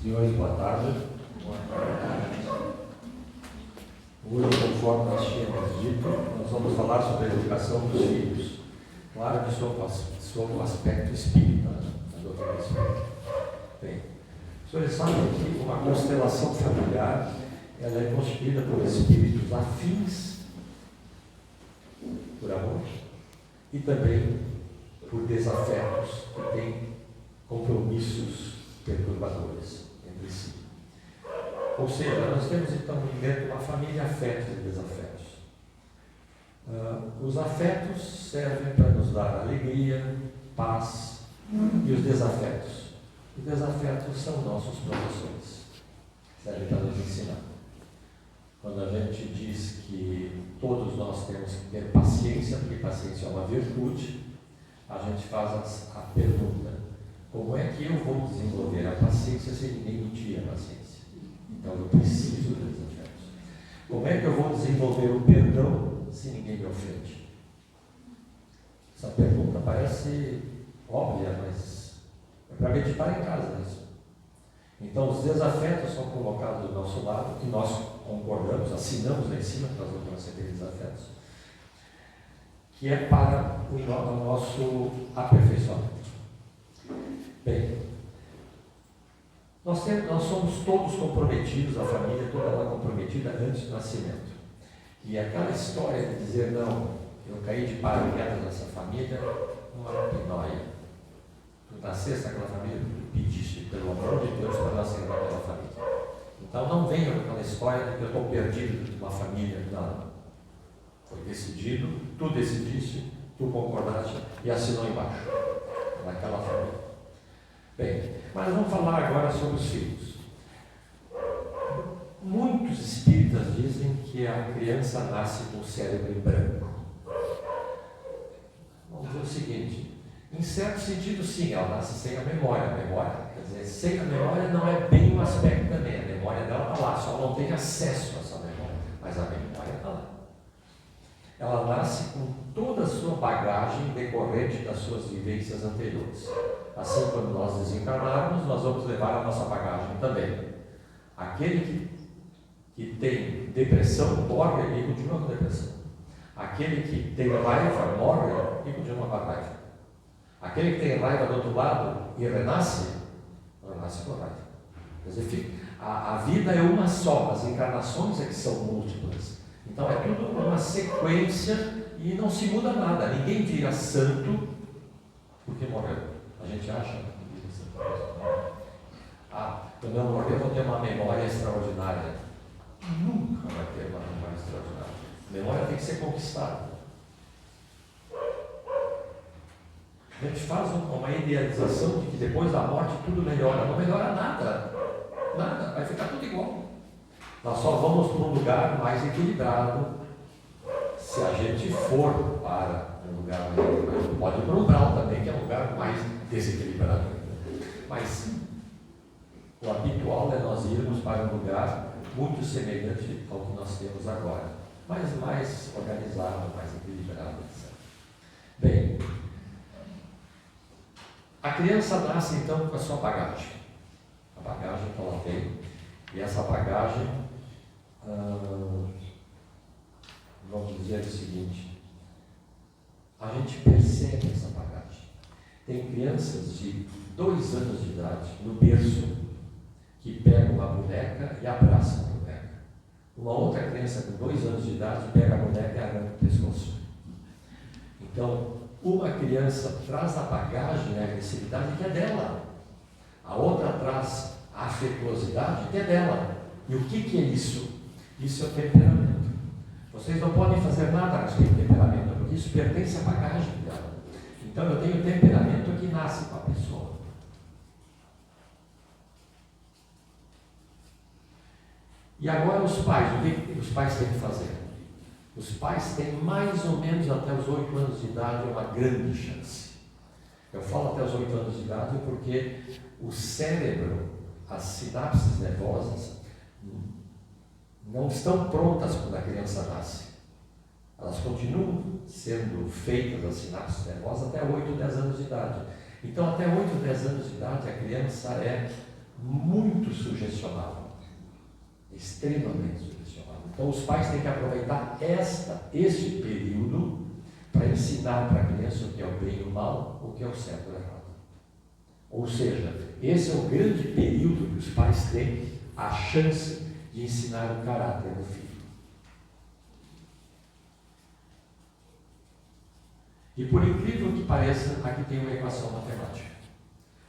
Senhores, boa tarde. Hoje, conforme nós tínhamos dito, nós vamos falar sobre a educação dos filhos. Claro que sobre o aspecto espírita, da doutrina espírita. Bem, os senhores sabem que uma constelação familiar ela é constituída por espíritos afins, por amor, e também por desafetos que têm compromissos perturbadores entre si. Ou seja, nós temos então dentro de uma família afetos e desafetos. Os afetos servem para nos dar alegria, paz, e os desafetos são nossos professores, servem para nos ensinar. Quando a gente diz que todos nós temos que ter paciência, porque paciência é uma virtude, a gente faz a pergunta: como é que eu vou desenvolver a paciência se ninguém me tira a paciência? Então eu preciso dos desafetos. Como é que eu vou desenvolver o perdão se ninguém me ofende? Essa pergunta parece óbvia, mas é para meditar em casa isso. Então os desafetos são colocados do nosso lado e nós concordamos, assinamos lá em cima, que nós vamos receber desafetos, que é para o nosso aperfeiçoamento. Bem, nós somos todos comprometidos, a família toda ela comprometida antes do nascimento. E aquela história de dizer, não, eu caí de paraquedas nessa família, não é uma pinóia. Tu nasceste naquela família, tu pediste, pelo amor de Deus, para nascer naquela família. Então não venha com aquela história de que eu estou perdido de uma família. Não. Foi decidido, tu decidiste, tu concordaste e assinou embaixo, naquela família. Bem, mas vamos falar agora sobre os filhos. Muitos espíritas dizem que a criança nasce com o cérebro em branco. Vamos dizer o seguinte: em certo sentido, sim, ela nasce sem a memória. A memória, quer dizer, sem a memória não é bem um aspecto também. A memória dela está lá, só não tem acesso a essa memória, mas a memória está lá. Ela nasce com toda a sua bagagem decorrente das suas vivências anteriores. Assim, quando nós desencarnarmos, nós vamos levar a nossa bagagem também. Aquele que tem depressão morre e continua com depressão. Aquele que tem raiva morre e continua com a raiva. Aquele que tem raiva do outro lado e renasce com raiva. Quer dizer, a vida é uma só, as encarnações é que são múltiplas. Então é tudo uma sequência e não se muda nada. Ninguém vira santo porque morreu. A gente acha que vira santo. Quando eu morrer eu vou ter uma memória extraordinária. Nunca vai ter uma memória extraordinária. A memória tem que ser conquistada. A gente faz uma idealização de que depois da morte tudo melhora. Não melhora nada. Nada. Vai ficar tudo igual. Nós só vamos para um lugar mais equilibrado se a gente for para um lugar mais equilibrado. Pode ir para o umbral também, que é um lugar mais desequilibrado. Mas o habitual é nós irmos para um lugar muito semelhante ao que nós temos agora, mas mais organizado, mais equilibrado, etc. Bem, a criança nasce então com a sua bagagem. A bagagem que ela tem. E essa bagagem, vamos dizer o seguinte: a gente percebe essa bagagem. Tem crianças de 2 anos de idade, no berço, que pega uma boneca e abraça a boneca. Uma outra criança com 2 anos de idade pega a boneca e arranca o pescoço. Então, uma criança traz a bagagem, a agressividade que é dela. A outra traz a afetuosidade que é dela. E o que é isso? Isso é temperamento. Vocês não podem fazer nada a respeito do temperamento, porque isso pertence à bagagem dela. Então eu tenho temperamento que nasce com a pessoa. E agora os pais, o que os pais têm que fazer? Os pais têm mais ou menos até os 8 anos de idade uma grande chance. Eu falo até os 8 anos de idade porque o cérebro, as sinapses nervosas, não estão prontas quando a criança nasce. Elas continuam sendo feitas, as sinapses nervosas, até 8 ou 10 anos de idade. Então, até 8 ou 10 anos de idade, a criança é muito muito sugestionável. Extremamente sugestionável. Então, os pais têm que aproveitar este período para ensinar para a criança o que é o bem e o mal, o que é o certo e o errado. Ou seja, esse é o grande período que os pais têm a chance de ensinar o caráter do filho. E por incrível que pareça, aqui tem uma equação matemática.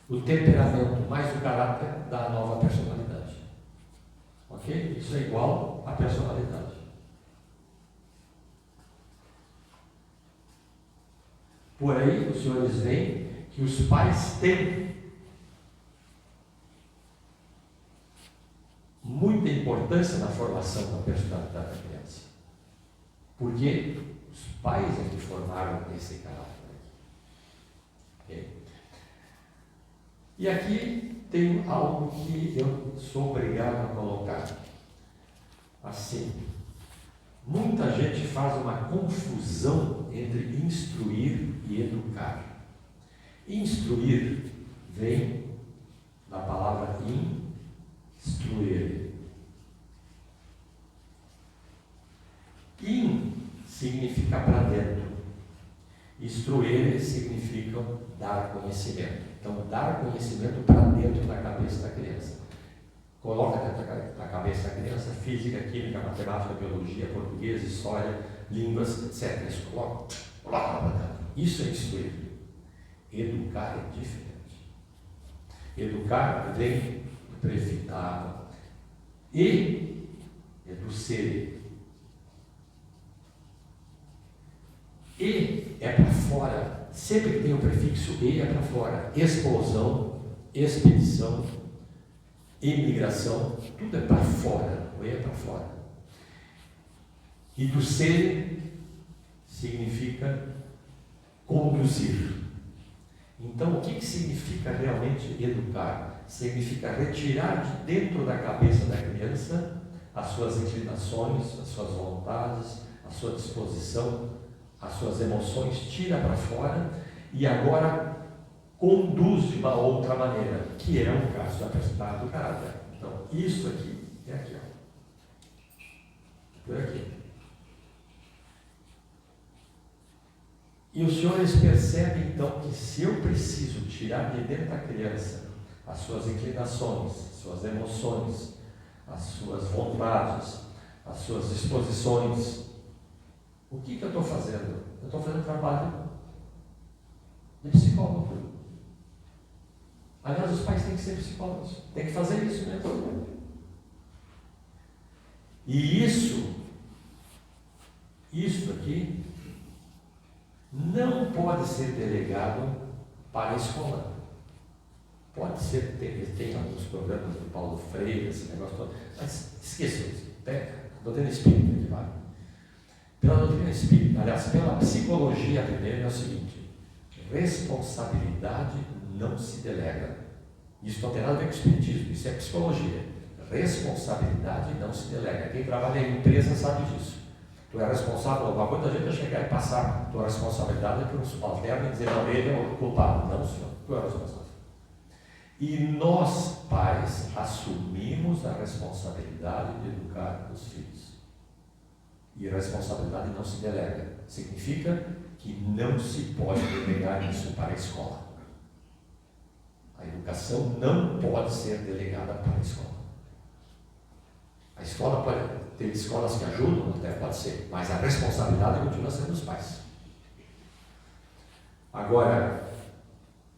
O temperamento mais o caráter dá a nova personalidade. Ok? Isso é igual à personalidade. Por aí, os senhores veem que os pais têm muita importância na formação da personalidade da criança. Porque os pais é que formaram esse caráter. Okay? E aqui tem algo que eu sou obrigado a colocar. Assim, muita gente faz uma confusão entre instruir e educar. Instruir vem da palavra instruir. In significa para dentro. Instruir significa dar conhecimento. Então, dar conhecimento para dentro da cabeça da criança. Coloca dentro da cabeça da criança física, química, matemática, biologia, português, história, línguas, etc. Isso coloca lá para dentro. Isso é instruir. Educar é diferente. Educar vem do prefixo e é do ser. E é para fora. Sempre que tem o prefixo e é para fora. Explosão, expedição, imigração, tudo é para fora. O e é para fora. E do ser significa conduzir. Então, o que significa realmente educar? Significa retirar de dentro da cabeça da criança as suas inclinações, as suas vontades, a sua disposição, as suas emoções, tira para fora e agora conduz de uma outra maneira, que é o caso da personalidade do caráter. Então, isso aqui é aqui, ó. Por aqui. E os senhores percebem então que se eu preciso tirar de dentro da criança as suas inclinações, suas emoções, as suas vontades, as suas disposições, o que eu estou fazendo? Eu estou fazendo trabalho de psicólogo. Aliás, os pais têm que ser psicólogos, têm que fazer isso mesmo. E isso aqui não pode ser delegado para a escola. Pode ser, tem alguns programas do Paulo Freire, esse negócio todo, mas esqueçam isso. Doutrina espírita que vai. Pela doutrina espírita, aliás, pela psicologia primeiro, é o seguinte: responsabilidade não se delega. Isso não tem nada a ver com o espiritismo, isso é psicologia. Responsabilidade não se delega. Quem trabalha em empresa sabe disso. Tu é responsável, alguma coisa, a gente vai chegar e passar tua responsabilidade para um subalterno e dizer, não, ele é o culpado. Não, senhor, tu é responsável. E nós, pais, assumimos a responsabilidade de educar os filhos. E a responsabilidade não se delega. Significa que não se pode delegar isso para a escola. A educação não pode ser delegada para a escola. A escola pode ter escolas que ajudam, até pode ser, mas a responsabilidade continua sendo dos pais. Agora,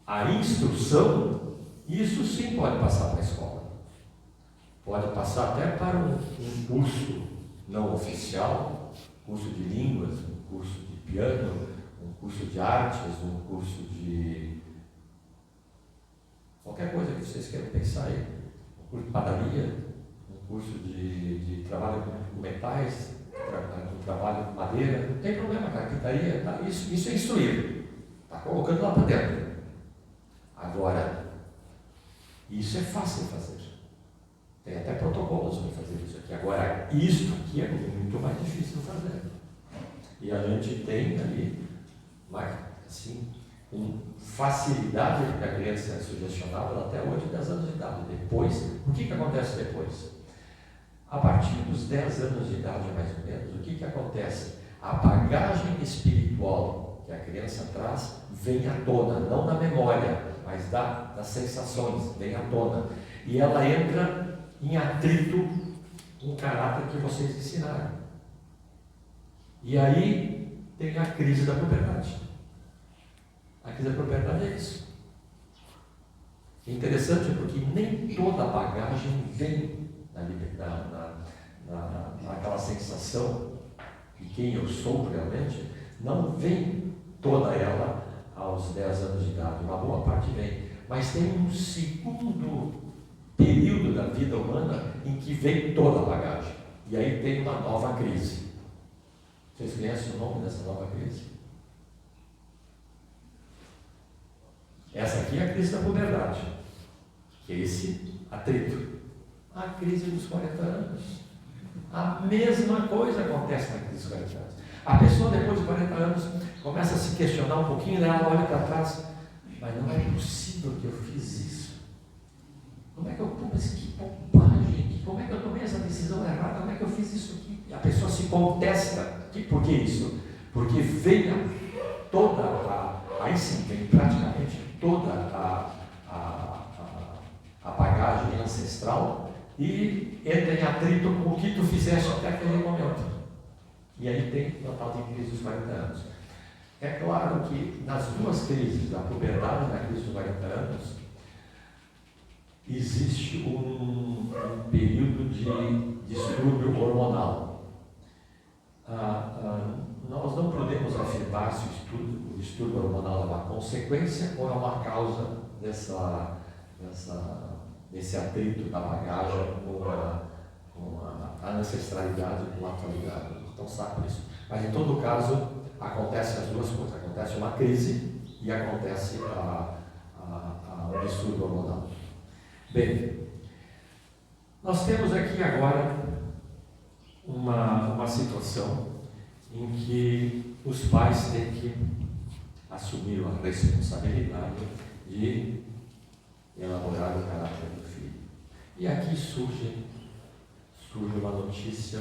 a instrução, isso sim pode passar para a escola. Pode passar até para um curso não oficial, curso de línguas, um curso de piano, um curso de artes, um curso de qualquer coisa que vocês queiram pensar aí, um curso de padaria, um curso de trabalho com metais, trabalho com madeira, não tem problema, carpintaria, tá? Isso é instruir, está colocando lá para dentro. Agora, isso é fácil de fazer. Tem até protocolos para fazer isso aqui. Agora, isso aqui é muito mais difícil de fazer. E a gente tem ali, assim, com facilidade, porque a criança é sugestionável até 8, 10 anos de idade. Depois, o que acontece depois? A partir dos 10 anos de idade, mais ou menos, o que acontece? A bagagem espiritual que a criança traz vem à tona, não da memória, mas das sensações, vem à tona. E ela entra em atrito com o caráter que vocês ensinaram. E aí tem a crise da puberdade. A crise da puberdade é isso. Interessante porque nem toda a bagagem vem naquela sensação de quem eu sou realmente, não vem toda ela aos 10 anos de idade, uma boa parte vem, mas tem um segundo período da vida humana em que vem toda a bagagem, e aí tem uma nova crise. Vocês conhecem o nome dessa nova crise? Essa aqui é a crise da puberdade, que é esse atrito. A crise dos 40 anos. A mesma coisa acontece na crise dos 40 anos. A pessoa, depois de 40 anos, começa a se questionar um pouquinho, né? Ela olha para trás, mas não é possível que eu fiz isso. Como é que eu comecei? Que bobagem! Como é que eu tomei essa decisão errada? Como é que eu fiz isso aqui? E a pessoa se contesta. Por que isso? Porque vem aí sim, vem praticamente toda a bagagem ancestral e entra em atrito com o que tu fizeste até aquele momento. E aí tem o tal de crise dos 40 anos. É claro que nas duas crises, da puberdade e na crise dos 40 anos, existe um período de distúrbio hormonal. Nós não podemos afirmar se o distúrbio hormonal é uma consequência ou é uma causa desse atrito da bagagem com a ancestralidade e com a atualidade. Então sabe isso. Mas em todo caso, acontecem as duas coisas. Acontece uma crise e acontece o distúrbio hormonal. Bem, nós temos aqui agora uma situação em que os pais têm que assumir a responsabilidade de elaborar o caráter do filho. E aqui surge uma notícia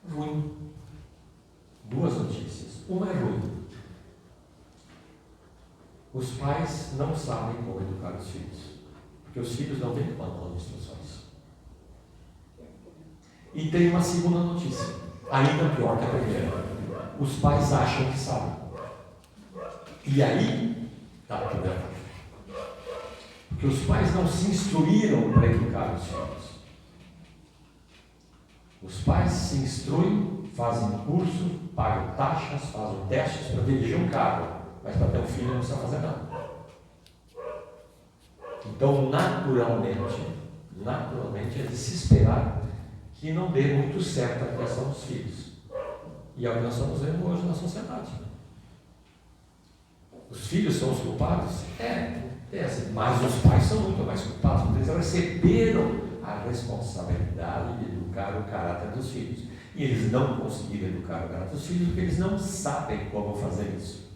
ruim. Duas notícias. Uma é ruim. Os pais não sabem como educar os filhos, porque os filhos não têm manual de instruções. E tem uma segunda notícia, ainda pior que a primeira. Os pais acham que sabem. E aí está o problema. Porque os pais não se instruíram para educar os filhos. Os pais se instruem, fazem curso, pagam taxas, fazem testes para dirigir um carro. Mas para ter um filho não precisa fazer nada. Então, naturalmente é de se esperar que não dê muito certo a criação dos filhos. E é o que nós estamos vendo hoje na sociedade. Os filhos são os culpados? Mas os pais são muito mais culpados, porque eles receberam a responsabilidade de educar o caráter dos filhos. E eles não conseguiram educar o caráter dos filhos porque eles não sabem como fazer isso.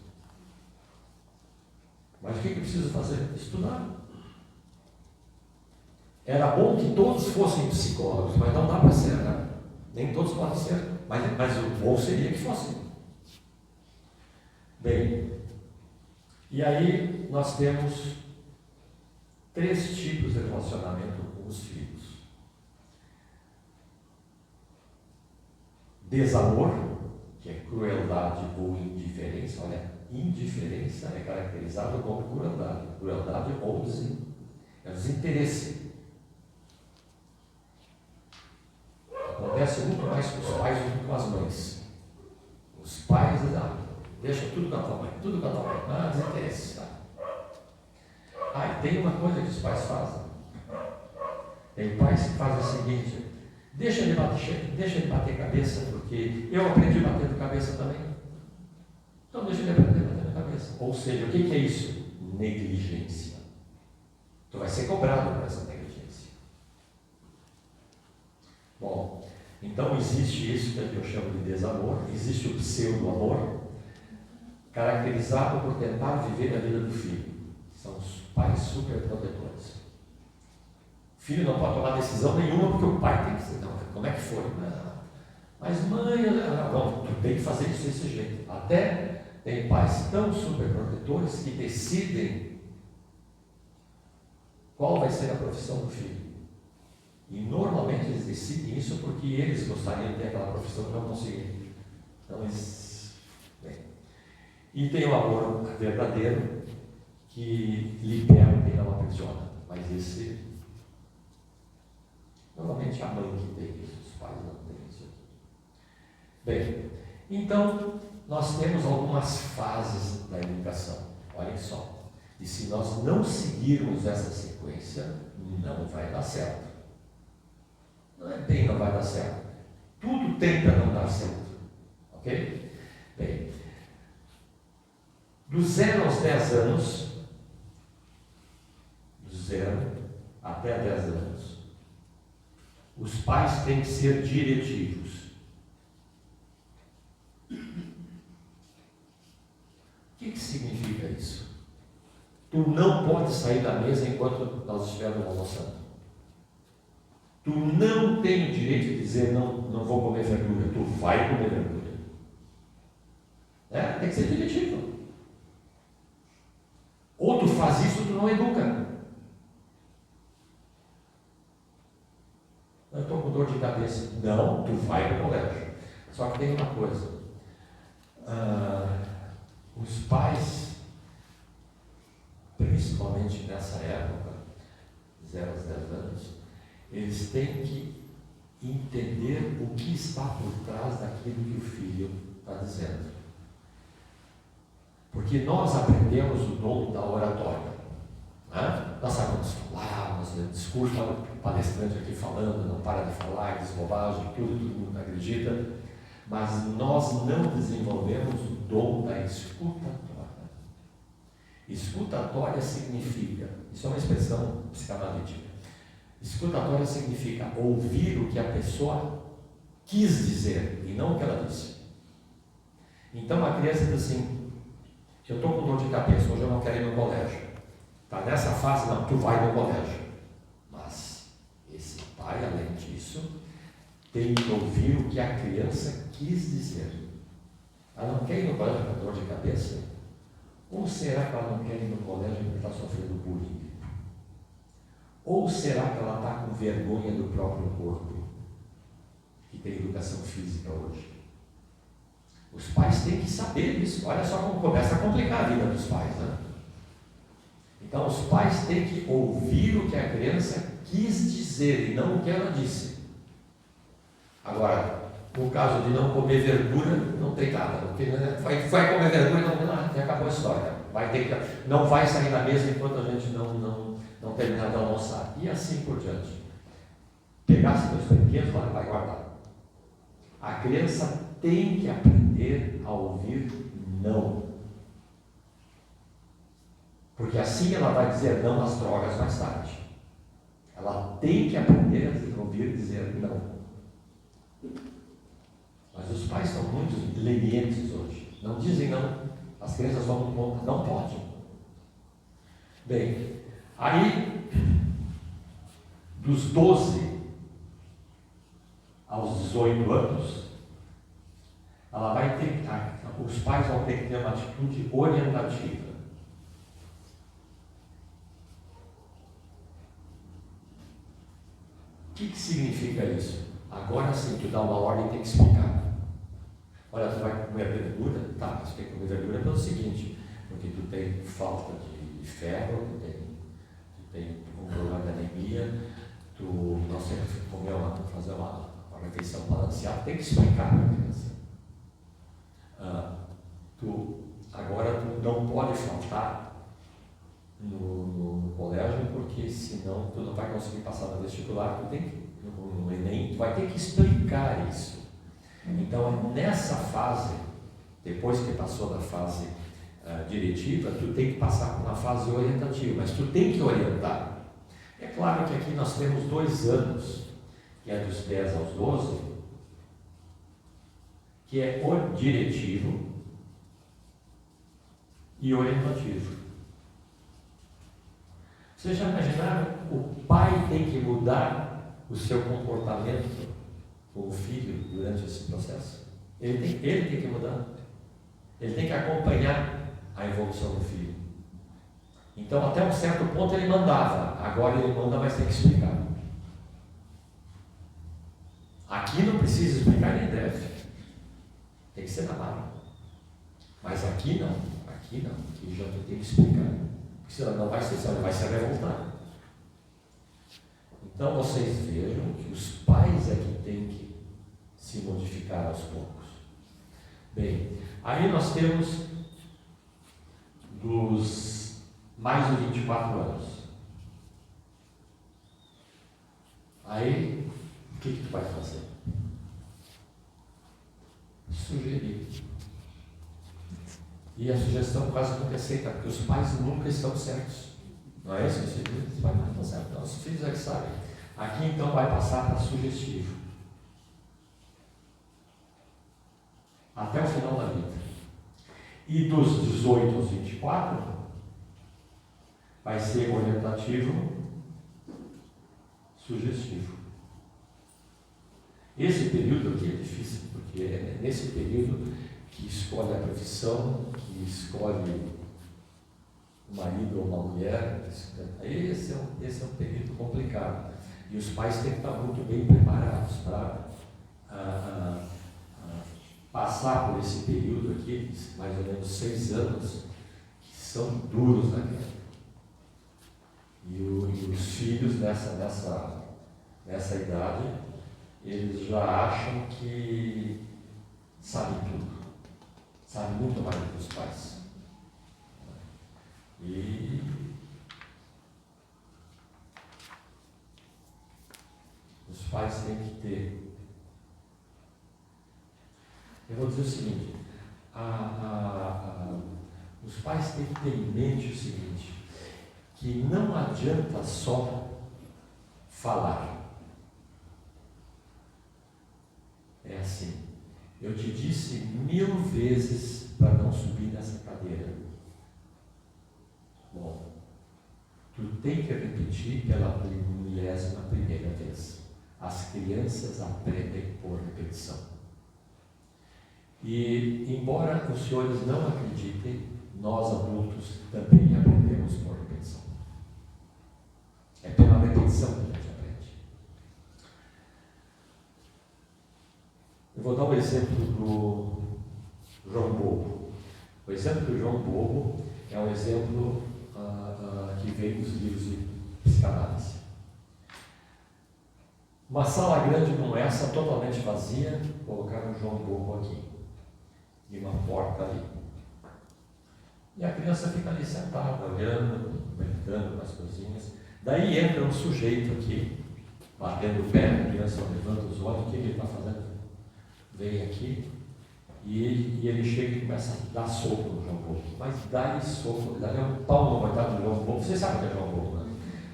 Mas o que preciso fazer? Estudar. Era bom que todos fossem psicólogos, mas não dá para ser, né? Nem todos podem ser, mas o bom seria que fossem. Bem, e aí nós temos 3 tipos de relacionamento com os filhos. Desamor, que é crueldade ou indiferença. Olha, indiferença é caracterizada como crueldade. Crueldade ou desinteresse. Acontece muito mais com os pais do que com as mães. Os pais deixam tudo com a tua mãe, tudo com a tua mãe. Desinteresse. E tem uma coisa que os pais fazem. Tem pais que fazem o seguinte: deixa ele bater cabeça, porque eu aprendi batendo cabeça também. Então deixa ele aprender batendo cabeça. Ou seja, o que é isso? Negligência. Tu vai ser cobrado por essa negligência. Bom, então existe isso que eu chamo de desamor, existe o pseudo-amor, caracterizado por tentar viver a vida do filho. São os pais superprotetores. O filho não pode tomar decisão nenhuma porque o pai tem que dizer, não, como é que foi? Mas mãe, não, tu tem que fazer isso desse jeito. Até tem pais tão superprotetores que decidem qual vai ser a profissão do filho. E normalmente eles decidem isso porque eles gostariam de ter aquela profissão que não conseguiram. Então eles... Bem. E tem o amor verdadeiro que liberta e não aprisiona. Mas esse... Normalmente é a mãe que tem isso, os pais não têm isso. Bem, então nós temos algumas fases da educação. Olhem só. E se nós não seguirmos essa sequência, não vai dar certo. Não é bem não vai dar certo. Tudo tenta não dar certo. Ok? Bem, do 0 aos 10 anos, do 0 até 10 anos, os pais têm que ser diretivos. O que significa isso? Tu não pode sair da mesa enquanto nós estivermos almoçando. Tu não tem o direito de dizer, não vou comer verdura. Tu vai comer verdura. Tem que ser diretivo. Ou tu faz isso ou tu não educa. Eu estou com dor de cabeça. Não, tu vai para o colégio. Só que tem uma coisa. Os pais, principalmente nessa época, 0 aos 10 anos, eles têm que entender o que está por trás daquilo que o filho está dizendo. Porque nós aprendemos o dom da oratória. Nós sabemos falar, nós discurso, o palestrante aqui falando, não para de falar, diz bobagem, todo mundo acredita, mas nós não desenvolvemos o dom da escutatória. Escutatória significa, isso é uma expressão psicanalítica, escutatória significa ouvir o que a pessoa quis dizer e não o que ela disse. Então a criança diz assim, eu estou com dor de cabeça, hoje eu não quero ir no colégio. Está nessa fase, não, tu vai no colégio. Mas esse pai, além disso, tem que ouvir o que a criança quis dizer. Ela não quer ir no colégio com dor de cabeça? Ou será que ela não quer ir no colégio porque está sofrendo bullying? Ou será que ela está com vergonha do próprio corpo? Que tem educação física hoje. Os pais têm que saber disso. Olha só como começa a complicar a vida dos pais, né? Então os pais têm que ouvir o que a criança quis dizer e não o que ela disse. Agora, no caso de não comer verdura, não tem nada. Porque vai comer verdura e não tem nada, acabou a história. Não vai sair da mesa enquanto a gente não terminar de almoçar. E assim por diante. Pegar seus brinquedos, vai guardar. A criança tem que aprender a ouvir não. Porque assim ela vai dizer não às drogas mais tarde. Ela tem que aprender a ouvir e dizer não. Mas os pais são muito lenientes hoje. Não dizem não. As crianças vão no ponto, não pode. Bem, aí, dos 12 aos 18 anos, os pais vão ter que ter uma atitude orientativa. O que significa isso? Agora sim, tu dá uma ordem e tem que explicar. Olha, tu vai comer verdura? Tá, mas tu tem que comer verdura pelo seguinte, porque tu tem falta de ferro, tu tem um problema de anemia, nós temos que fazer uma refeição balanceada, tem que explicar para a criança. Agora tu não pode faltar no colégio, porque senão tu não vai conseguir passar no vestibular, tu tem que, no Enem, tu vai ter que explicar isso. Então nessa fase, depois que passou da fase diretiva, tu tem que passar por uma fase orientativa, mas tu tem que orientar. É claro que aqui nós temos 2 anos, que é dos 10 aos 12, que é o diretivo, e orientativo. Vocês já imaginaram? O pai tem que mudar o seu comportamento com o filho durante esse processo? Ele tem que mudar. Ele tem que acompanhar a evolução do filho. Então, até um certo ponto ele mandava. Agora ele manda, mas tem que explicar. Aqui não precisa explicar nem deve. Tem que ser na marra. Mas aqui não. Aqui já tem que explicar. Porque senão não vai ser, senão ele vai se revoltar. Então vocês vejam que os pais é que têm que se modificar aos poucos. Bem, aí nós temos dos mais de 24 anos. Aí, o que tu vai fazer? Sugerir. E a sugestão quase nunca é aceita, porque os pais nunca estão certos. Não é isso que se diz? Os pais não estão certos. Então, os filhos é que sabem. Aqui então vai passar para sugestivo. Até o final da vida. E dos 18 aos 24, vai ser orientativo, sugestivo. Esse período aqui é difícil, porque é nesse período que escolhe a profissão, que escolhe um marido ou uma mulher. Esse é um período complicado. E os pais têm que estar muito bem preparados para passar por esse período aqui, mais ou menos 6 anos, que são duros na vida. E os filhos nessa idade, eles já acham que sabem tudo. Sabem muito mais do que os pais. E os pais têm que ter. Eu vou dizer o seguinte, os pais têm que ter em mente o seguinte, que não adianta só falar. É assim, eu te disse 1000 vezes para não subir nessa cadeira. Bom, tu tem que repetir pela 1000ª vez. As crianças aprendem por repetição. E, embora os senhores não acreditem, nós adultos também aprendemos por repetição. É pela repetição que a gente aprende. Eu vou dar um exemplo do João Bobo. O exemplo do João Bobo é um exemplo que vem dos livros de psicanálise. Uma sala grande como essa, totalmente vazia, colocaram o João Bobo aqui, e uma porta ali. E a criança fica ali sentada, olhando, brincando com as coisinhas. Daí entra um sujeito aqui, batendo o pé, a criança levanta os olhos, o que ele está fazendo? Vem aqui, e ele chega e começa a dar soco no João Bobo. Mas dá-lhe soco, dá-lhe um pau no coitado do João Bobo. Vocês sabem o que é João Bobo, né?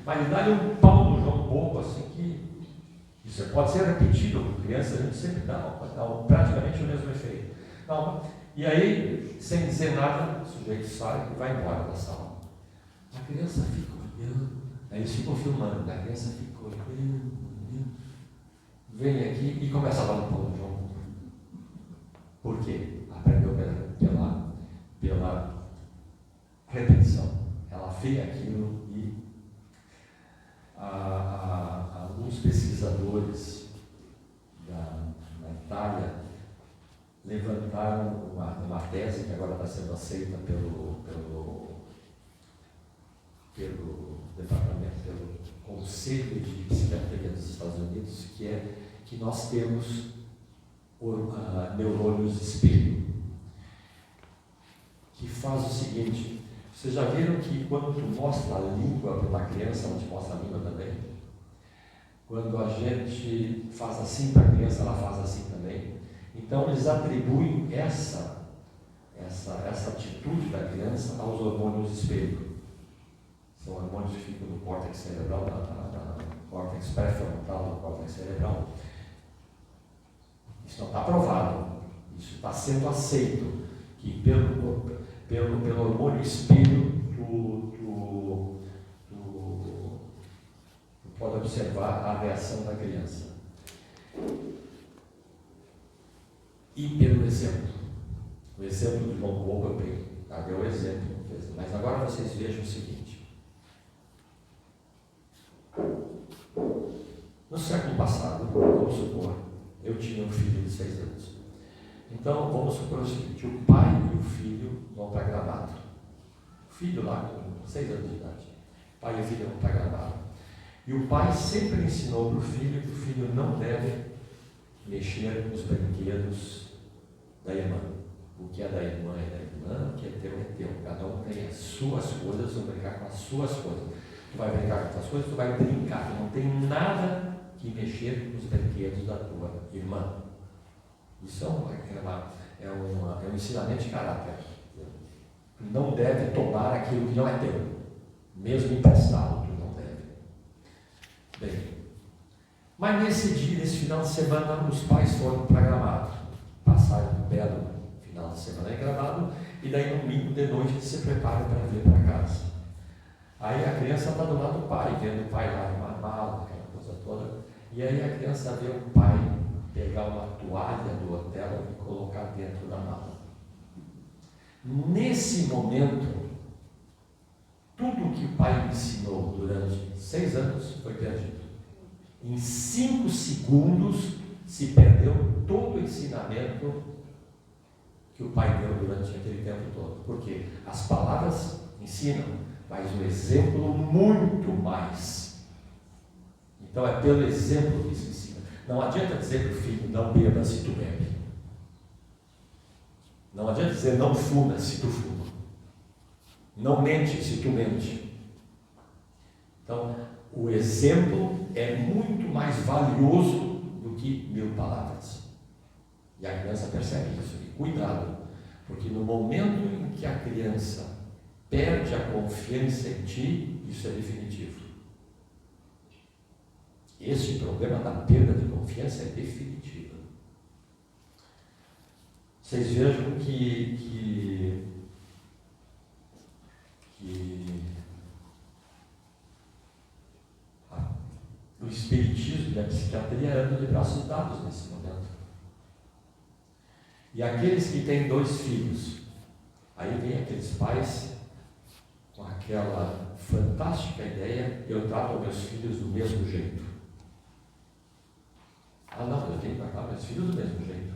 Mas dá-lhe um pau no João Bobo, assim que isso pode ser repetido com criança, a gente sempre dá praticamente o mesmo efeito. Não, e aí, sem dizer nada, o sujeito sai e vai embora da sala. A criança fica olhando, aí eles ficam filmando, a criança fica olhando, vem aqui e começa a dar um pau no João Bobo. Por quê? Aprendeu pela repetição. Ela vê aquilo e alguns pesquisadores da Itália levantaram uma tese que agora está sendo aceita pelo departamento, pelo Conselho de Psiquiatria dos Estados Unidos, que é que nós temos neurônios espelho, que faz o seguinte: vocês já viram que quando tu mostra a língua para uma criança, ela te mostra a língua também? Quando a gente faz assim para a criança, ela faz assim também. Então eles atribuem essa atitude da criança aos hormônios espelho. São hormônios que ficam no córtex cerebral, no córtex pré-frontal do córtex cerebral. Isso não está provado, isso está sendo aceito, que pelo hormônio espelho, tu pode observar a reação da criança. E pelo exemplo. O exemplo de João Pouco eu peguei. Deu o exemplo. Mas agora vocês vejam o seguinte. No século passado, vamos supor, eu tinha um filho de 6 anos. Então, vamos supor o seguinte, o pai e o filho vão para Gramado. O filho lá com 6 anos de idade. O pai e o filho vão para Gramado. E o pai sempre ensinou para o filho que o filho não deve mexer nos brinquedos da irmã. O que é da irmã é da irmã, o que é teu. Cada um tem as suas coisas, vão brincar com as suas coisas. Tu vai brincar com as tuas coisas, tu vai brincar. Tu não tem nada que mexer nos brinquedos da tua irmã. Isso é um ensinamento de caráter. Tu não deve tomar aquilo que não é teu. Mesmo emprestado, tu não deve. Bem, mas nesse final de semana, os pais foram para Gramado. Passaram um belo final de semana em Gramado, e daí no domingo de noite eles se preparam para vir para casa. Aí a criança está do lado do pai, vendo o pai lá em uma mala, aquela coisa toda, e aí a criança vê o pai pegar uma toalha do hotel e colocar dentro da mala. Nesse momento, tudo que o pai ensinou durante 6 anos foi perdido. Em 5 segundos se perdeu todo o ensinamento que o pai deu durante aquele tempo todo. Porque as palavras ensinam, mas o exemplo muito mais. Então é pelo exemplo que se ensina. Não adianta dizer para o filho, não beba se tu bebe. Não adianta dizer, não fuma se tu fuma. Não mente se tu mente. Então, o exemplo é muito mais valioso do que 1000 palavras. E a criança percebe isso. E cuidado, porque no momento em que a criança perde a confiança em ti, isso é definitivo. Este problema da perda de confiança é definitivo. Vocês vejam que o espiritismo e a psiquiatria andam de braços dados nesse momento. E aqueles que têm 2 filhos, aí vem aqueles pais com aquela fantástica ideia, eu trato meus filhos do mesmo jeito. Ah não, eu tenho que tratar meus filhos do mesmo jeito.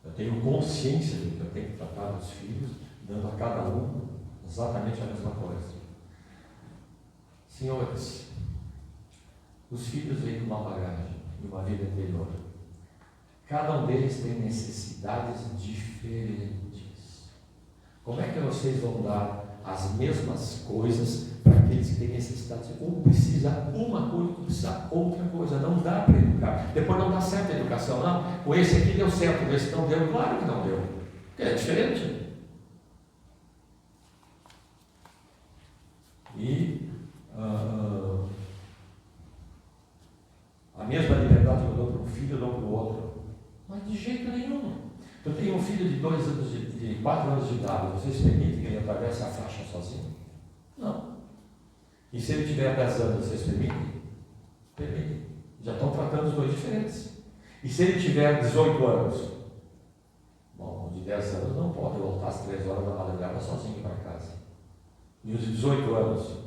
Eu tenho consciência de que eu tenho que tratar meus filhos, dando a cada um exatamente a mesma coisa. Senhores, os filhos vêm com uma bagagem, de uma vida anterior. Cada um deles tem necessidades diferentes. Como é que vocês vão dar as mesmas coisas para aqueles que têm necessidades? Um precisa uma coisa, outro precisa outra coisa. Não dá para educar. Depois não dá certo a educação, não. Com esse aqui deu certo, com esse não deu. Claro que não deu. Porque é diferente. E a mesma liberdade que eu dou para um filho, eu dou para o outro. Mas de jeito nenhum. Eu tenho um filho de 2 anos, de 4 anos de idade. Vocês permitem que ele atravesse a faixa sozinho? Não. E se ele tiver 10 anos, vocês permitem? Permitem. Já estão tratando os 2 diferentes. E se ele tiver 18 anos? Bom, o de 10 anos não pode voltar às 3 horas da madrugada sozinho para casa. E os de 18 anos?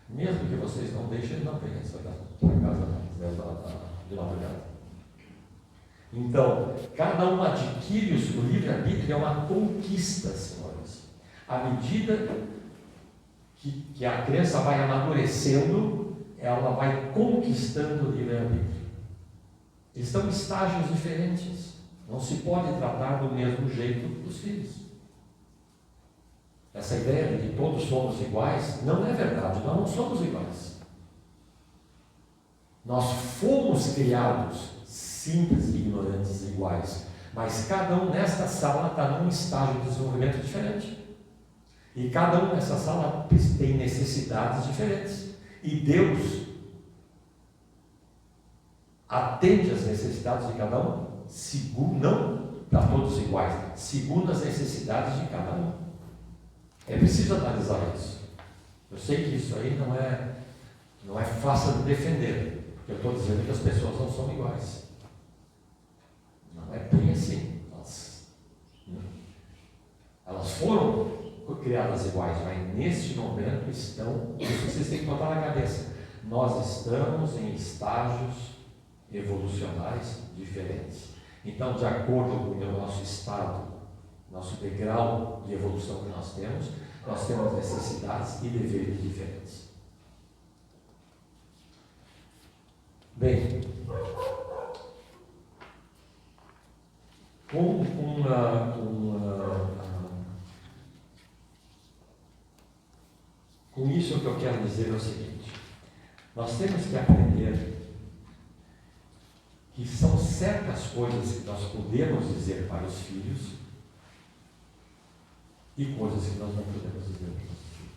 Mesmo que vocês não deixem, ele não tem essa para casa às 10 horas de madrugada. Então, cada um adquire o livre-arbítrio, é uma conquista, senhores. À medida que a criança vai amadurecendo, ela vai conquistando o livre-arbítrio. Eles estão em estágios diferentes. Não se pode tratar do mesmo jeito dos filhos. Essa ideia de que todos somos iguais não é verdade. Nós não somos iguais. Nós fomos criados simples e ignorantes iguais, mas cada um nesta sala está num estágio de desenvolvimento diferente, e cada um nessa sala tem necessidades diferentes, e Deus atende às necessidades de cada um não para todos iguais, segundo as necessidades de cada um. É preciso analisar isso. Eu sei que isso aí não é fácil de defender, porque eu estou dizendo que as pessoas não são iguais. Não é bem assim. Elas foram criadas iguais, mas neste momento estão, isso vocês têm que botar na cabeça, nós estamos em estágios evolucionais diferentes. Então, de acordo com o nosso estado, nosso degrau de evolução que nós temos necessidades e deveres diferentes. Bem, com isso, o que eu quero dizer é o seguinte: nós temos que aprender que são certas coisas que nós podemos dizer para os filhos e coisas que nós não podemos dizer para os filhos.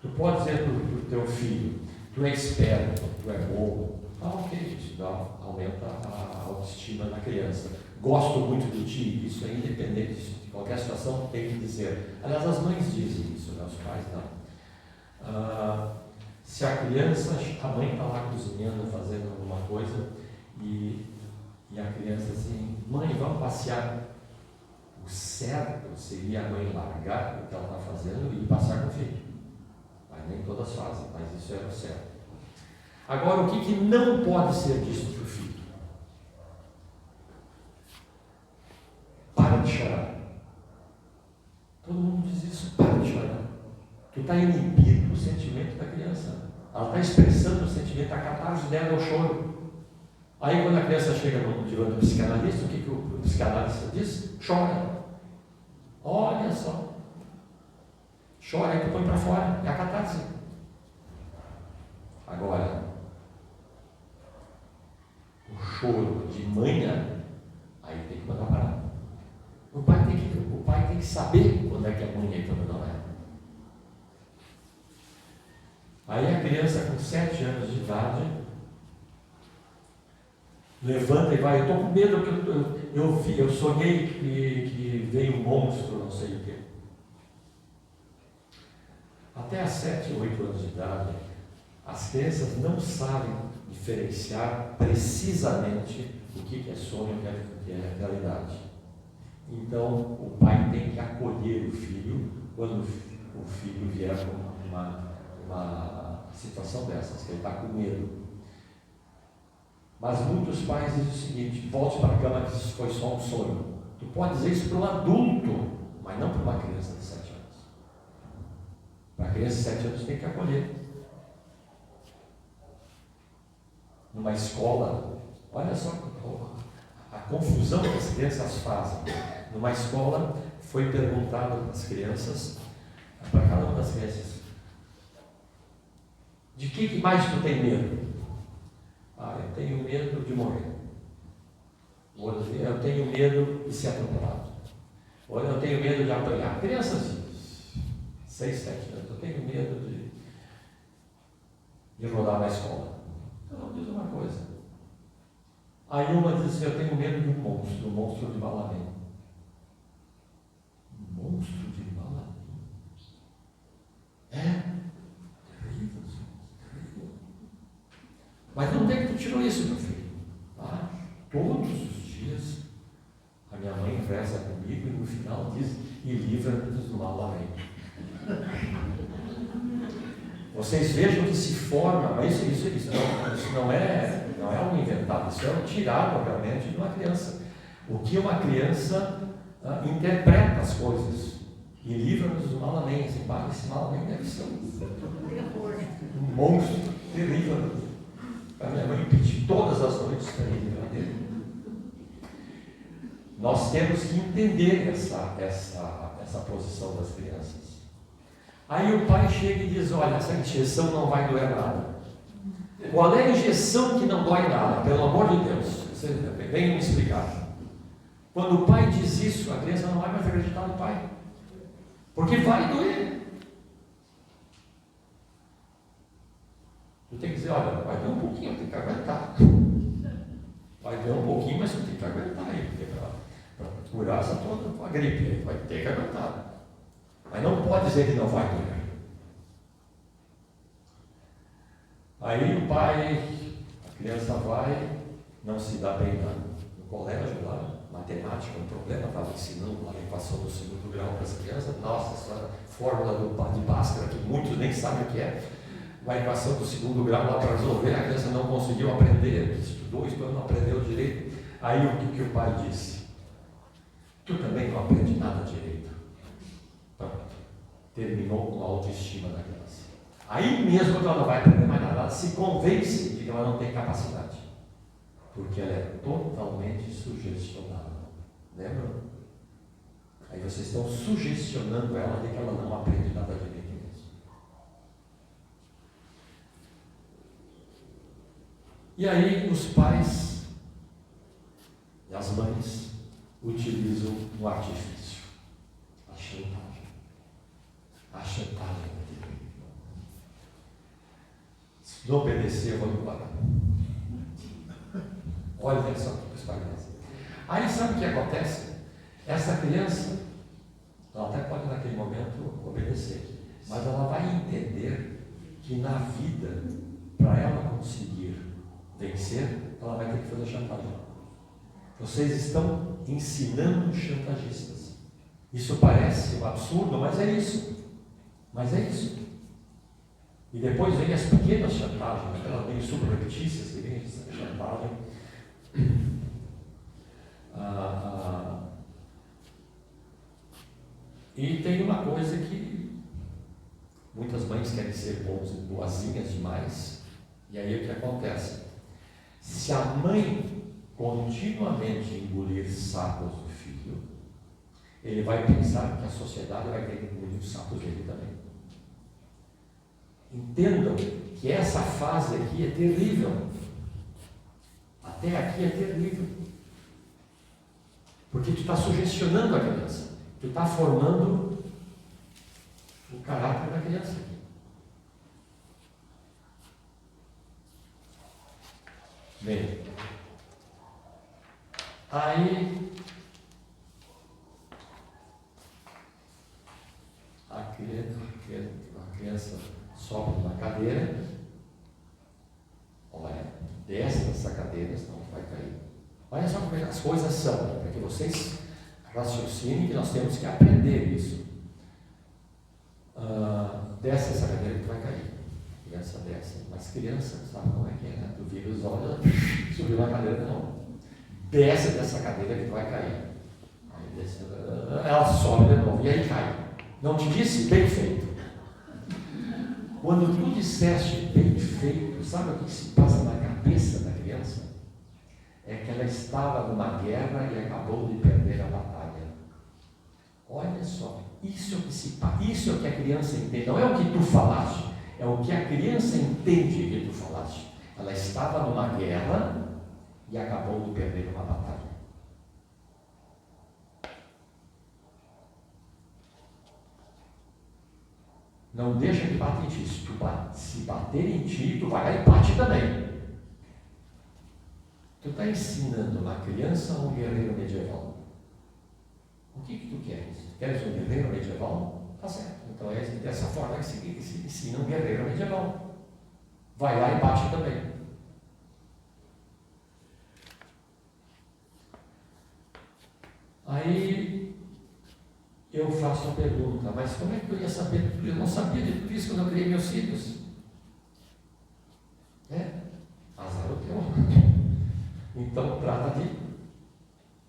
Tu pode dizer para o teu filho: tu é esperto, tu é bom, ok, isso aumenta a autoestima da criança. Gosto muito de ti, isso é independente de qualquer situação, tem que dizer. Aliás, as mães dizem isso, né? Os pais não. Se a criança, a mãe está lá cozinhando, fazendo alguma coisa, e a criança assim: mãe, vamos passear. O certo seria a mãe largar o que ela está fazendo e passear com o filho. Mas nem todas fazem, mas isso é o certo. Agora, o que não pode ser dito para o filho? Para de chorar. Todo mundo diz isso: para de chorar. Tu está inibindo o sentimento da criança. Ela está expressando o sentimento, a catarse dela é o choro. Aí, quando a criança chega no divã do psicanalista, o que o psicanalista diz? Chora. Olha só. Chora, aí tu põe para fora. É a catarse. Agora, o choro de manhã, aí tem que mandar parar. O pai tem que saber quando é que é manhã e quando não é. Aí a criança com 7 anos de idade levanta e vai: eu estou com medo, porque eu sonhei que veio um monstro, não sei o quê. Até às 7 ou 8 anos de idade, as crianças não sabem diferenciar precisamente o que é sonho e o que é realidade. Então, o pai tem que acolher o filho quando o filho vier com uma situação dessas, que ele está com medo. Mas muitos pais dizem o seguinte: volte para a cama, que isso foi só um sonho. Tu pode dizer isso para um adulto, mas não para uma criança de 7 anos. Para a criança de 7 anos tem que acolher. Numa escola, olha só a confusão que as crianças fazem. Numa escola, foi perguntado para as crianças, para cada uma das crianças: de que mais tu tem medo? Eu tenho medo de morrer. Eu tenho medo de ser atropelado. Ou eu tenho medo de apanhar. Crianças de 6, 7 anos, eu tenho medo de rodar na escola. Então, diz uma coisa. Aí uma diz assim: eu tenho medo de um monstro de Balamém. Monstro de Balamém? É? Terrível, terrível. Mas não tem que tu tirou isso, meu filho. Todos os dias a minha mãe reza comigo e no final diz: e livra-nos do mal. Amém. Vocês vejam que se forma, mas isso não é algo inventado, isso é tirado realmente de uma criança. O que uma criança interpreta as coisas. E livra-nos do mal. Amém. Esse mal amém deve ser um monstro terrível. A minha mãe pediu todas as noites para ele livrar dele. Nós temos que entender essa posição das crianças. Aí o pai chega e diz: olha, essa injeção não vai doer nada. Qual é a injeção que não dói nada? Pelo amor de Deus, vocês venham me explicar. Quando o pai diz isso, a criança não vai mais acreditar no pai, porque vai doer. Tu tem que dizer: olha, vai doer um pouquinho, tem que aguentar. Vai doer um pouquinho. uma gripe, ele vai ter que aguentar. Mas não pode dizer que não vai doer. Aí o pai, a criança vai, não se dá bem no colégio lá, matemática, um problema, estava ensinando a equação do segundo grau para as crianças. Nossa, essa fórmula de Bhaskara, que muitos nem sabem o que é, uma equação do segundo grau lá para resolver, a criança não conseguiu aprender, estudou, não aprendeu direito. Aí o que o pai disse? Tu também não aprende nada direito. Pronto. Terminou com a autoestima da criança. Aí mesmo quando ela não vai aprender mais nada, ela se convence de que ela não tem capacidade. Porque ela é totalmente sugestionável. Lembram? Aí vocês estão sugestionando ela de que ela não aprende nada direito mesmo. E aí os pais e as mães utilizam um artifício, a chantagem. A chantagem é terrível. Se não obedecer, eu vou embora. Olha só o que os pais dizem. Aí sabe o que acontece? Essa criança, ela até pode naquele momento obedecer, mas ela vai entender que na vida, para ela conseguir vencer, ela vai ter que fazer chantagem. Vocês estão ensinando chantagistas. Isso parece um absurdo, mas é isso. Mas é isso. E depois vem as pequenas chantagens, aquelas meio subreptícias que vem essa chantagem. E tem uma coisa que muitas mães querem ser boazinhas demais, e aí o que acontece? Se a mãe continuamente engolir sapos do filho, ele vai pensar que a sociedade vai ter que engolir os sapos dele também. Entendam que essa fase aqui é terrível. Até aqui é terrível. Porque tu está sugestionando a criança. Tu está formando o caráter da criança. Bem, aí a criança sobe na cadeira, olha, desce dessa cadeira, senão vai cair. Olha só como as coisas são, para que vocês raciocinem que nós temos que aprender isso. Desce essa cadeira que tu vai cair. A criança desce, mas criança sabe como é que é, né? Tu vira os olhos, subiu na cadeira, não. Desce dessa cadeira que tu vai cair. Aí desce, ela sobe de novo e aí cai. Não te disse bem feito. Quando tu disseste bem feito, sabe o que se passa na cabeça da criança? É que ela estava numa guerra e acabou de perder a batalha. Olha só, isso é o que a criança entende. Não é o que tu falaste, é o que a criança entende que tu falaste. Ela estava numa guerra e acabou de perder uma batalha. Não deixa que bata em ti. Se bater em ti, tu vai lá e bate também. Tu está ensinando uma criança ou um guerreiro medieval? O que tu queres? Queres um guerreiro medieval? Tá certo. Então é dessa forma que se ensina um guerreiro medieval. Vai lá e bate também. Aí eu faço a pergunta, mas como é que eu ia saber tudo? Eu não sabia de tudo isso quando eu criei meus filhos. Azar o teu. Então trata de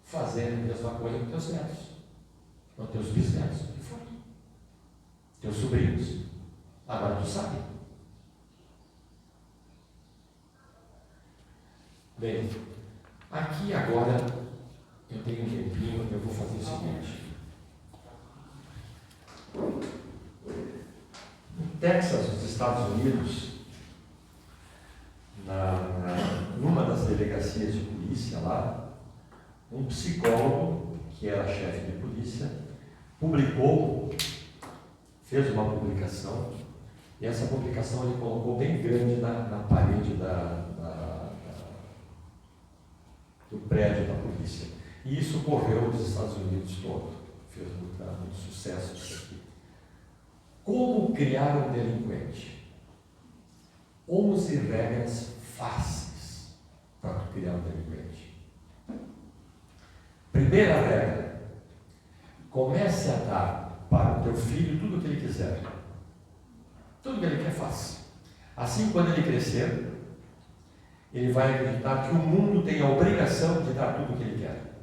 fazer a mesma coisa com teus netos, com teus bisnetos, o que for. Teus sobrinhos. Agora tu sabe. Bem, aqui agora eu tenho um tempinho, eu vou fazer o seguinte. Em Texas, nos Estados Unidos, numa das delegacias de polícia lá, um psicólogo, que era chefe de polícia, fez uma publicação, e essa publicação ele colocou bem grande na parede do prédio da polícia. E isso correu nos Estados Unidos todo. fez muito sucesso isso aqui. Como criar um delinquente? 11 regras fáceis para criar um delinquente. Primeira regra: comece a dar para o teu filho tudo o que ele quiser. Tudo que ele quer, faça. Assim, quando ele crescer, ele vai acreditar que o mundo tem a obrigação de dar tudo o que ele quer.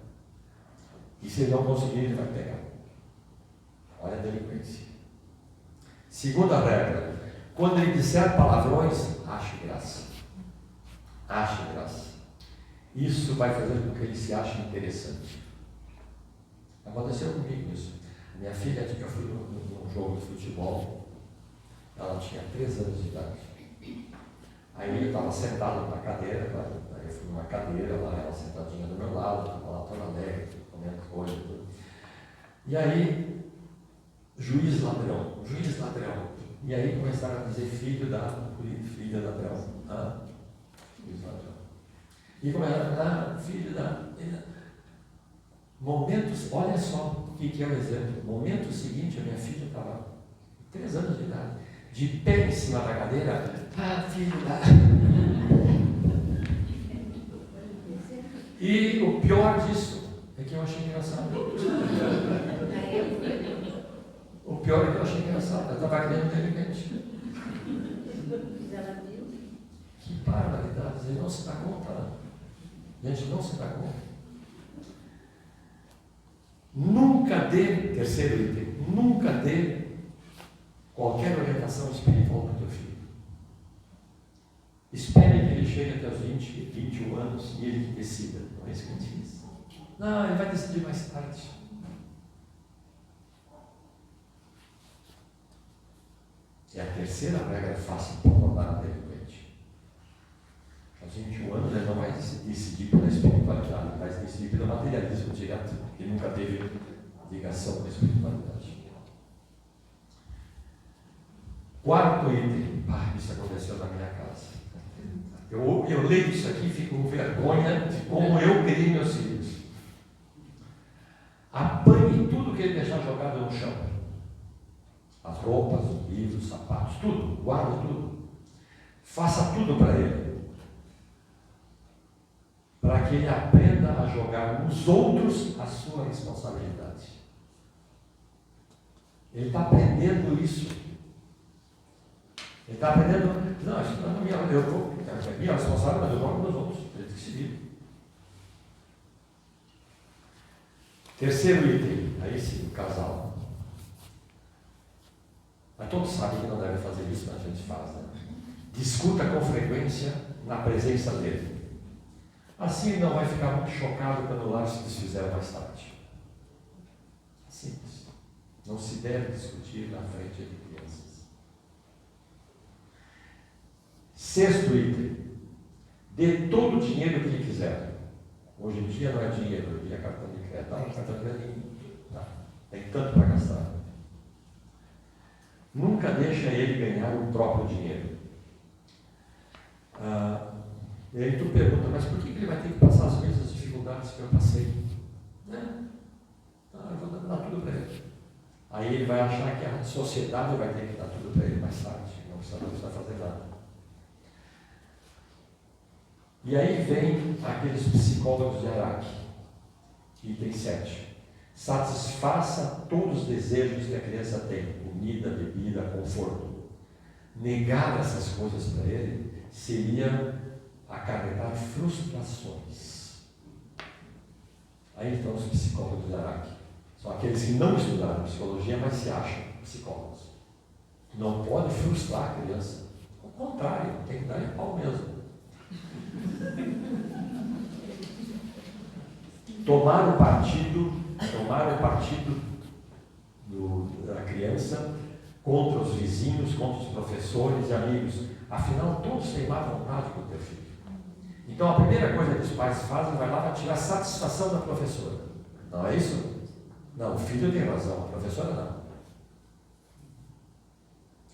E se ele não conseguir, ele vai pegar. Olha a delinquência. Segunda regra: quando ele disser palavrões, ache graça. Ache graça. Isso vai fazer com que ele se ache interessante. Aconteceu comigo isso. Minha filha, eu fui num jogo de futebol, ela tinha 3 anos de idade. Aí eu estava sentado na cadeira, aí eu fui numa cadeira lá, ela sentadinha do meu lado, estava lá toda alegre, comendo coisa, tudo. E aí, juiz ladrão. E aí começaram a dizer filho ladrão. Juiz ladrão. E começaram a dar filho da. Momentos, olha só o que é o exemplo. Momento seguinte, a minha filha estava 3 anos de idade, de pé em cima da cadeira, filho da. E o pior disso é que eu achei engraçado. O pior é que eu achei engraçado. Ela estava criando inteligente. Que barbaridade. Ele não se dá conta. A gente não se dá conta. Nunca dê, terceiro item, nunca dê qualquer orientação espiritual para o teu filho. Espere que ele chegue até os 20, 21 anos e ele decida. Não é isso que a gente diz. Não, ele vai decidir mais tarde. E a terceira regra fácil para tornar delinquente. Aos 21 anos ele não vai decidir pela espiritualidade, ele vai decidir pelo materialismo direto, que nunca teve ligação com a espiritualidade. Quarto item. Isso aconteceu na minha casa. Eu leio isso aqui e fico com vergonha de como eu criei meus filhos. Apanhe tudo que ele deixar jogado no chão. As roupas, os livros, os sapatos, tudo. Guarde tudo. Faça tudo para ele. Para que ele aprenda a jogar nos outros a sua responsabilidade. Ele está aprendendo isso. Ele está aprendendo. Não, isso não é minha. É minha responsabilidade, mas eu jogo nos outros. Ele tem que seguir. Terceiro item. Aí sim, o casal. Mas todos sabem que não devem fazer isso, mas a gente faz, né? Discuta com frequência na presença dele. Assim ele não vai ficar muito chocado quando o lar se desfizer mais tarde. Simples. Não se deve discutir na frente de crianças. Sexto item. Dê todo o dinheiro que ele quiser. Hoje em dia não é dinheiro, hoje em dia é cartão de crédito. Cartão de crédito tem tanto para gastar. Nunca deixa ele ganhar o próprio dinheiro. E aí tu pergunta, mas por que ele vai ter que passar as mesmas dificuldades que eu passei? Eu vou dar tudo para ele. Aí ele vai achar que a sociedade vai ter que dar tudo para ele mais tarde. Não precisa fazer nada. E aí vem aqueles psicólogos de Araque. Item 7. Satisfaça todos os desejos que a criança tem. Comida, bebida, conforto. Negar essas coisas para ele seria acarretar frustrações. Aí estão os psicólogos de Araque. São aqueles que não estudaram psicologia, mas se acham psicólogos. Não pode frustrar a criança. Ao contrário, tem que dar em pau mesmo. Tomar o partido da criança contra os vizinhos, contra os professores e amigos. Afinal, todos têm má vontade com o teu filho. Então, a primeira coisa que os pais fazem, vai lá para tirar satisfação da professora. Não é isso? Não, o filho tem razão, a professora não.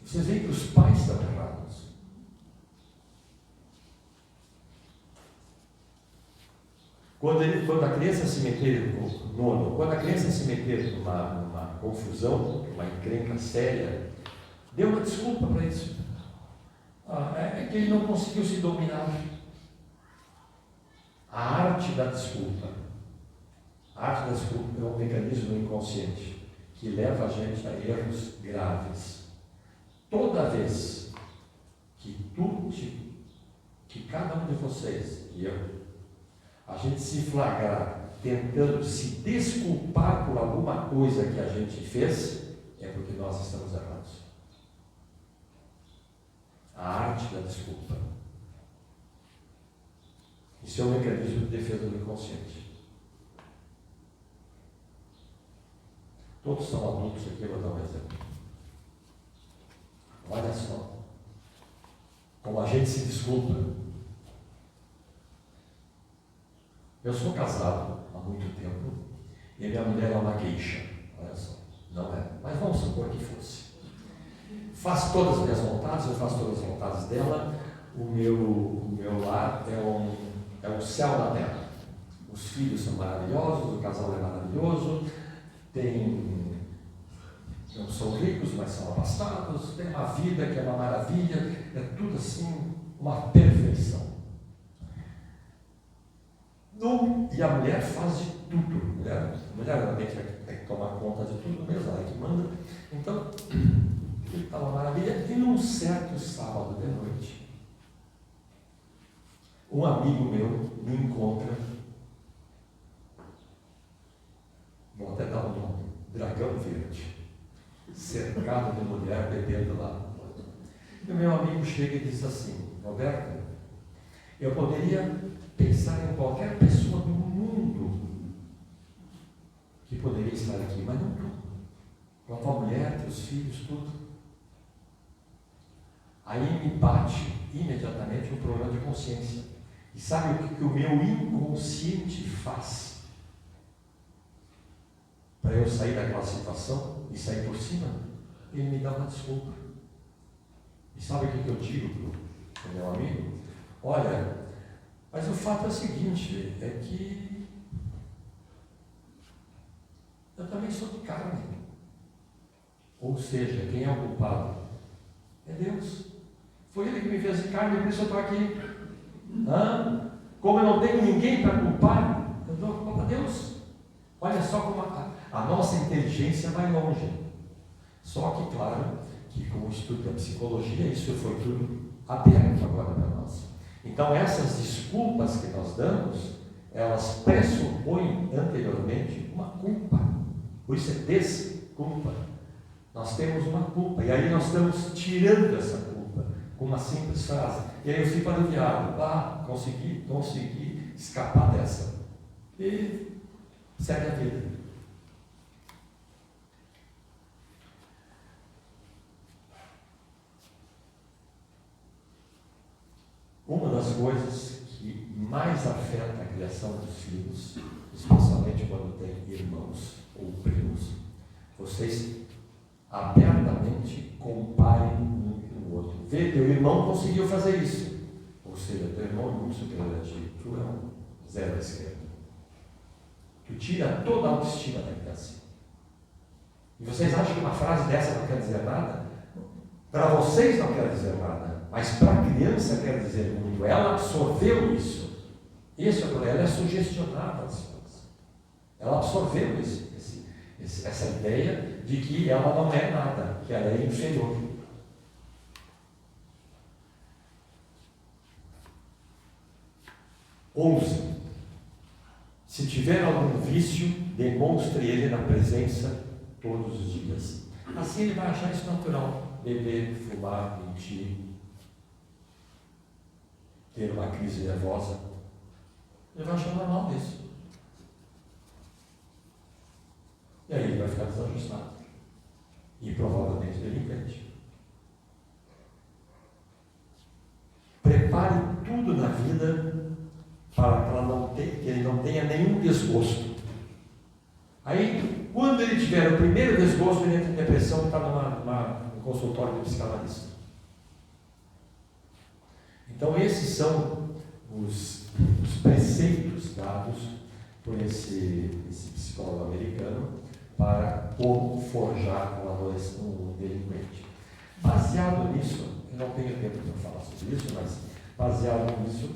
Vocês veem que os pais estão errados. Quando a criança se meter quando a criança se meter numa confusão, numa encrenca séria, dê uma desculpa para isso. É que ele não conseguiu se dominar. A arte da desculpa. A arte da desculpa é um mecanismo inconsciente que leva a gente a erros graves. Toda vez que cada um de vocês e eu, a gente se flagrar tentando se desculpar por alguma coisa que a gente fez, é porque nós estamos errados. A arte da desculpa. Isso é um mecanismo de defesa do inconsciente. Todos são adultos aqui, eu vou dar um exemplo. Olha só como a gente se desculpa. Eu sou casado há muito tempo e minha mulher é uma geisha. Olha só, não é, mas vamos supor que fosse. Faço todas as minhas vontades, eu faço todas as vontades dela. O meu lar é um céu na terra. Os filhos são maravilhosos, o casal é maravilhoso, não são ricos, mas são abastados, tem uma vida que é uma maravilha, é tudo assim, uma perfeição. E a mulher faz de tudo. A mulher realmente tem que tomar conta de tudo mesmo, ela é que manda. Então, está uma maravilha. E num certo sábado de noite, um amigo meu me encontra, vou até dar um nome, Dragão Verde, cercado de mulher bebendo lá. E o meu amigo chega e diz assim: Roberto, eu poderia pensar em qualquer pessoa do mundo que poderia estar aqui, mas não estou. Com a tua mulher, teus filhos, tudo. Aí me bate imediatamente um problema de consciência. E sabe o que o meu inconsciente faz para eu sair daquela situação e sair por cima? Ele me dá uma desculpa. E sabe o que eu digo para o meu amigo? Olha, mas o fato é o seguinte, é que eu também sou de carne. Ou seja, quem é o culpado? É Deus. Foi Ele que me fez de carne, por isso eu estou aqui. Como eu não tenho ninguém para culpar, eu dou a culpa a Deus. Olha só como a nossa inteligência vai longe. Só que, claro, que com o estudo da psicologia, isso foi tudo aberto agora para nós. Então, essas desculpas que nós damos, elas pressupõem anteriormente uma culpa. Por isso é desculpa. Nós temos uma culpa, e aí nós estamos tirando essa culpa com uma simples frase. E aí eu fico aliviado. Consegui escapar dessa. E segue a vida. Uma das coisas que mais afeta a criação dos filhos, especialmente quando tem irmãos ou primos, vocês abertamente comparem um com o outro. Vê, teu irmão conseguiu fazer isso. Ou seja, teu irmão é muito superior a ti. Tu é um zero à esquerda. Tu tira toda a autoestima da criança. E vocês acham que uma frase dessa não quer dizer nada? Para vocês não quer dizer nada. Mas para a criança quer dizer muito. Ela absorveu isso. Ela é sugestionada às coisas. Ela absorveu essa ideia de que ela não é nada, que ela é inferior. Se tiver algum vício, demonstre ele na presença todos os dias. Assim ele vai achar isso natural. Beber, fumar, mentir, ter uma crise nervosa. Ele vai achar normal isso. E aí ele vai ficar desajustado. E provavelmente delinquente. Prepare tudo na vida para que ele não tenha nenhum desgosto. Aí, quando ele tiver o primeiro desgosto, ele entra em depressão e está no consultório do psicanalista. Então, esses são os preceitos dados por esse psicólogo americano para como forjar um delinquente. Baseado nisso, eu não tenho tempo para falar sobre isso, mas baseado nisso,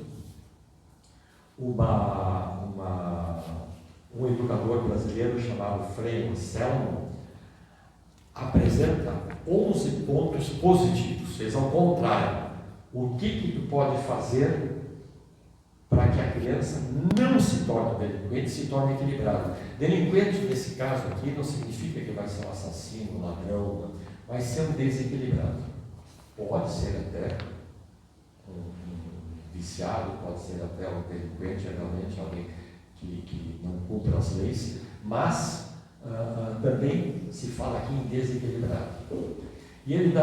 um educador brasileiro chamado Frei Anselmo apresenta 11 pontos positivos, fez ao contrário. O que tu pode fazer para que a criança não se torne delinquente, se torne equilibrado. Delinquente, nesse caso aqui, não significa que vai ser um assassino, um ladrão, vai ser um desequilibrado. Pode ser até um viciado, pode ser até um delinquente, realmente alguém que não cumpre as leis, mas também se fala aqui em desequilibrado. E ele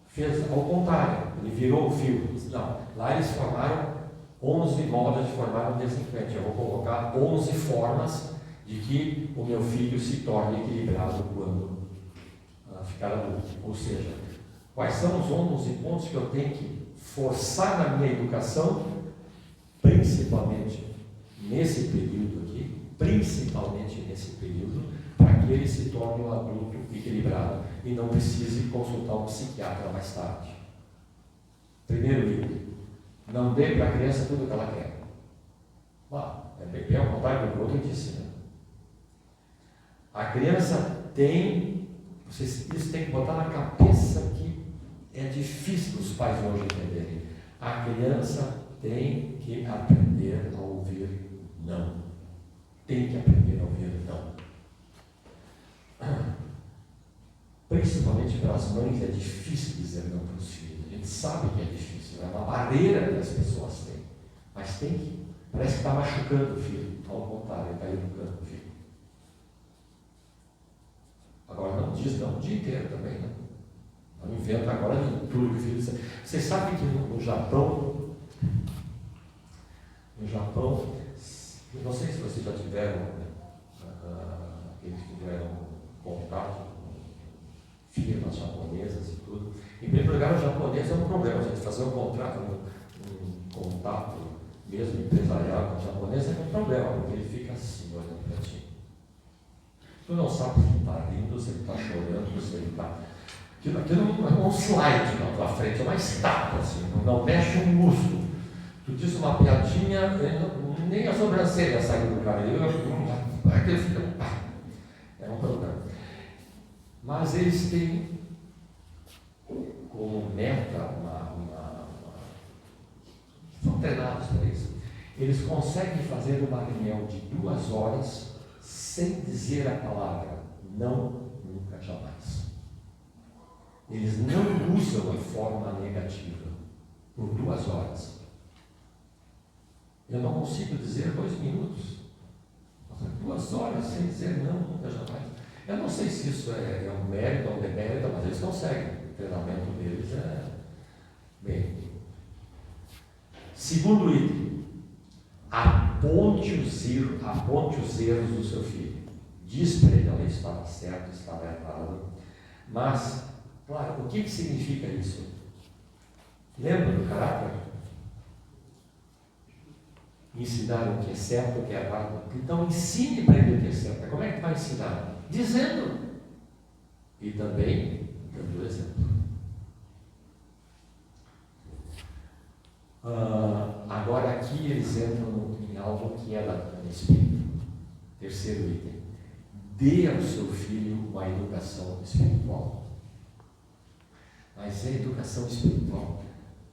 fez ao contrário, ele virou o fio. Não, lá eles formaram 11 modos de formar um delinquente. Eu vou colocar 11 formas de que o meu filho se torne equilibrado quando ficar adulto. Ou seja, quais são os 11 pontos que eu tenho que forçar na minha educação, principalmente nesse período aqui, para que ele se torne um adulto equilibrado e não precise consultar um psiquiatra mais tarde. Primeiro item, não dê para a criança tudo o que ela quer. É bem ao contrário do que o outro disse, né? A criança isso tem que botar na cabeça que é difícil os pais hoje entenderem. A criança tem que aprender a ouvir não. Tem que aprender a ouvir não. Principalmente para as mães é difícil dizer não para os filhos. A gente sabe que é difícil, é uma barreira que as pessoas têm. Mas tem que, parece que está machucando o filho. Ao contrário, está educando o filho. Agora não diz não o dia inteiro também, né? Não inventa agora de tudo que o filho diz. Vocês sabem que no Japão, não sei se vocês já tiveram, aqueles que tiveram contato com firmas japonesas e tudo. Em primeiro lugar, o japonês é um problema. A gente fazer um contrato, um contato mesmo empresarial com o japonês é um problema, porque ele fica assim, olhando para ti. Tu não sabe se ele está rindo, se ele está chorando, se ele está... Aquilo não é um slide na tua frente, é uma estátua, assim, não mexe um músculo. Tu diz uma piadinha, nem a sobrancelha sai do cara. Aquele fica... É um problema. Mas eles têm como meta, são treinados para isso. Eles conseguem fazer uma reunião de 2 horas sem dizer a palavra não, nunca, jamais. Eles não usam de forma negativa por 2 horas. Eu não consigo dizer 2 minutos. 2 horas sem dizer não, nunca, jamais. Eu não sei se isso é um mérito ou um demérito, mas eles conseguem. O treinamento deles é bem. Segundo item, aponte os erros do seu filho. Diz para ele, ele estava certo, estava errado. Mas, claro, o que significa isso? Lembra do caráter? Ensinar o que é certo e o que é errado. Então, ensine para ele o que é certo. Como é que vai ensinar? Dizendo. E também dando exemplo. Agora aqui eles entram em algo que é da espírito. Terceiro item. Dê ao seu filho uma educação espiritual. Mas a educação espiritual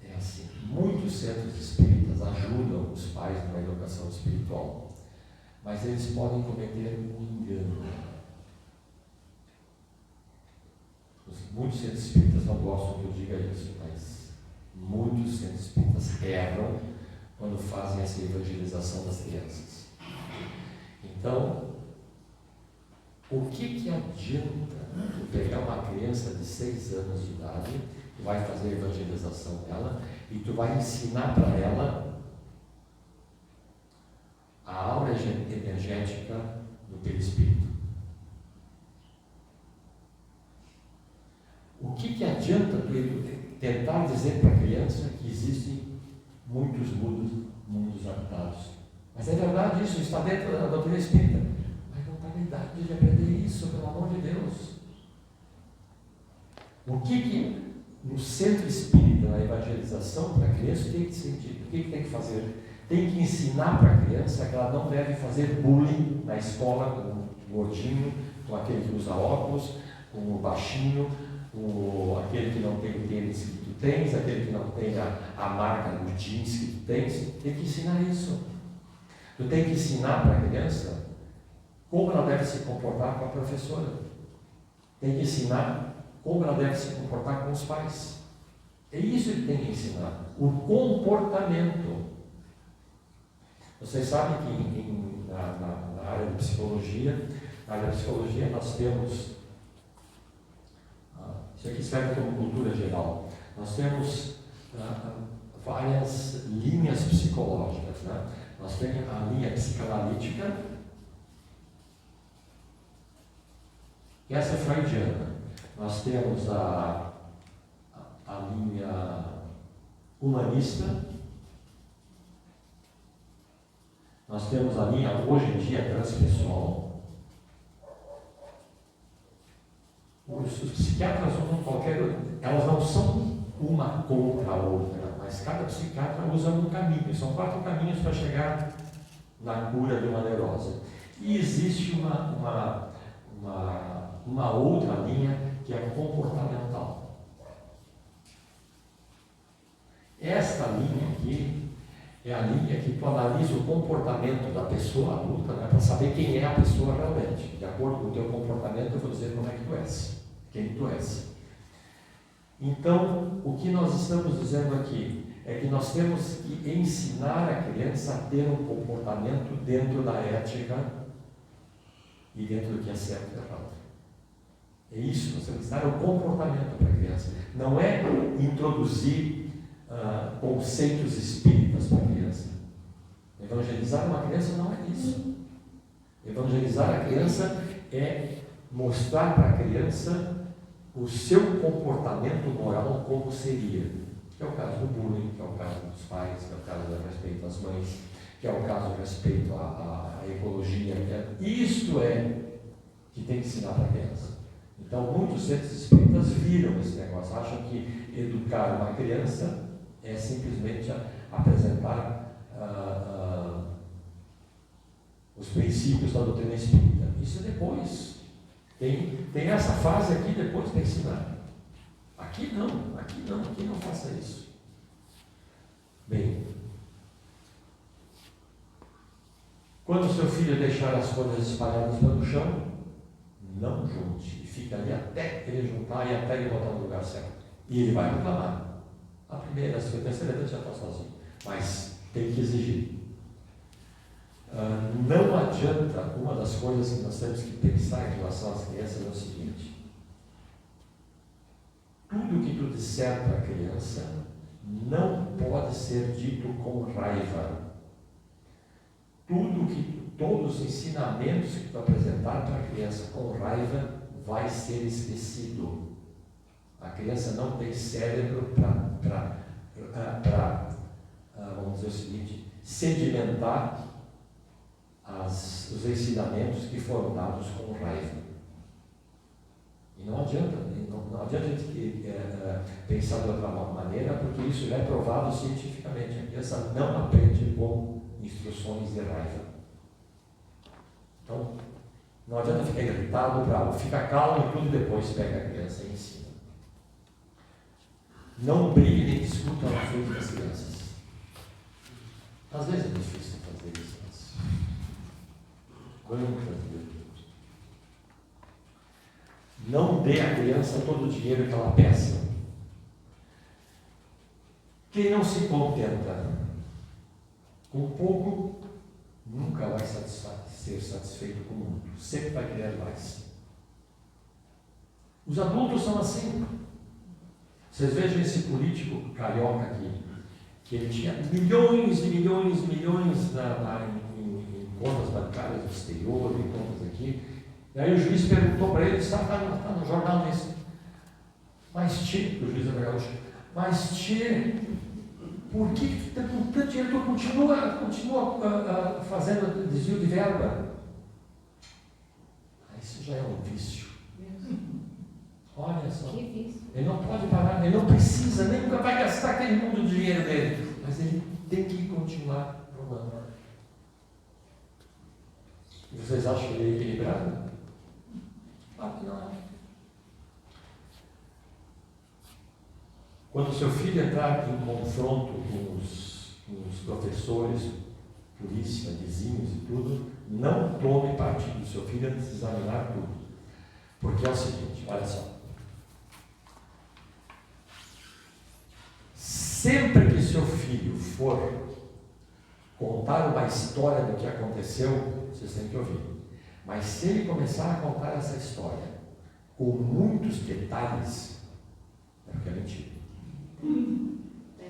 é assim. Muitos centros espíritas ajudam os pais na educação espiritual. Mas eles podem cometer um engano. Muitos centros espíritas não gostam que eu diga isso, mas muitos centros espíritas erram quando fazem essa evangelização das crianças. Então, o que adianta tu pegar uma criança de 6 anos de idade, tu vai fazer a evangelização dela e tu vai ensinar para ela a aura energética do perispírito? O que adianta tu tentar dizer para a criança que existem muitos mundos habitados. Mas é verdade isso, está dentro da doutrina espírita. Mas não está na idade de aprender isso, pelo amor de Deus. O que no centro espírita, na evangelização para a criança, tem que ser dito? O que tem que fazer? Tem que ensinar para a criança que ela não deve fazer bullying na escola com o gordinho, com aquele que usa óculos, com o baixinho, com aquele que não tem o tênis que tu tens, aquele que não tem a marca do jeans que tu tens. Tem que ensinar isso. Tu tem que ensinar para a criança como ela deve se comportar com a professora. Tem que ensinar como ela deve se comportar com os pais. É isso que tem que ensinar. O comportamento. Vocês sabem que na área de psicologia, nós temos, isso aqui serve como cultura geral, nós temos várias linhas psicológicas, né? Nós temos a linha psicanalítica, essa é freudiana. Nós temos a linha humanista, nós temos a linha, hoje em dia, transpessoal. Os psiquiatras usam elas não são uma contra a outra, mas cada psiquiatra usa um caminho. São 4 caminhos para chegar na cura de uma neurose. E existe uma outra linha que é comportamental. Esta linha aqui é a linha que tu analisa o comportamento da pessoa adulta, né, para saber quem é a pessoa realmente. De acordo com o teu comportamento, eu vou dizer como é que tu és, quem tu és. Então, o que nós estamos dizendo aqui é que nós temos que ensinar a criança a ter um comportamento dentro da ética e dentro do que é certo e errado. É isso, nós temos que ensinar o comportamento para a criança. Não é introduzir conceitos espíritas para a criança. Evangelizar uma criança não é isso. Evangelizar a criança é mostrar para a criança o seu comportamento moral como seria. Que é o caso do bullying, que é o caso dos pais, que é o caso do respeito às mães, que é o caso do respeito à ecologia. Isto é que tem que ensinar para a criança. Então, muitos centros espíritas viram esse negócio, acham que educar uma criança é simplesmente apresentar os princípios da doutrina espírita. Isso é depois. Tem essa fase aqui depois para ensinar. Aqui não faça isso. Bem, quando seu filho deixar as coisas espalhadas pelo chão, não junte. E fica ali até ele juntar e até ele botar no lugar certo. E ele vai reclamar. A primeira, a segunda, a terceira vez já está sozinho. Mas tem que exigir. Não adianta, uma das coisas que nós temos que pensar em relação às crianças é o seguinte: tudo que tu disser para a criança não pode ser dito com raiva. Todos os ensinamentos que tu apresentar para a criança com raiva vai ser esquecido. A criança não tem cérebro para vamos dizer o seguinte, sedimentar os ensinamentos que foram dados com raiva. E não adianta a gente pensar de outra maneira, porque isso já é provado cientificamente. A criança não aprende com instruções de raiva. Então, não adianta ficar irritado, bravo. Fica calmo e tudo depois pega a criança e ensina. Não brigue nem discuta na frente das crianças. Às vezes é difícil fazer isso, mas quantas vezes? Não dê à criança todo o dinheiro que ela peça. Quem não se contenta com pouco, nunca vai ser satisfeito com muito. Sempre vai querer mais. Os adultos são assim. Vocês vejam esse político carioca aqui, que ele tinha milhões e milhões e milhões em contas bancárias no exterior, em contas aqui. E aí o juiz perguntou para ele, está no jornal isso. Mas tchê, o juiz era gaúcho, mas tchê, Por que com tanto dinheiro tu continua fazendo desvio de verba? Isso já é um vício. Olha só. Ele não pode parar, ele não precisa, nem nunca vai gastar aquele mundo de dinheiro dele. Mas ele tem que continuar roubando. E vocês acham que ele é equilibrado? Claro que não é. Quando o seu filho entrar em confronto com os professores, polícia, vizinhos e tudo, não tome partido do seu filho antes de examinar tudo. Porque é o seguinte, olha só. Sempre que seu filho for contar uma história do que aconteceu, vocês têm que ouvir. Mas se ele começar a contar essa história com muitos detalhes, é porque é mentira.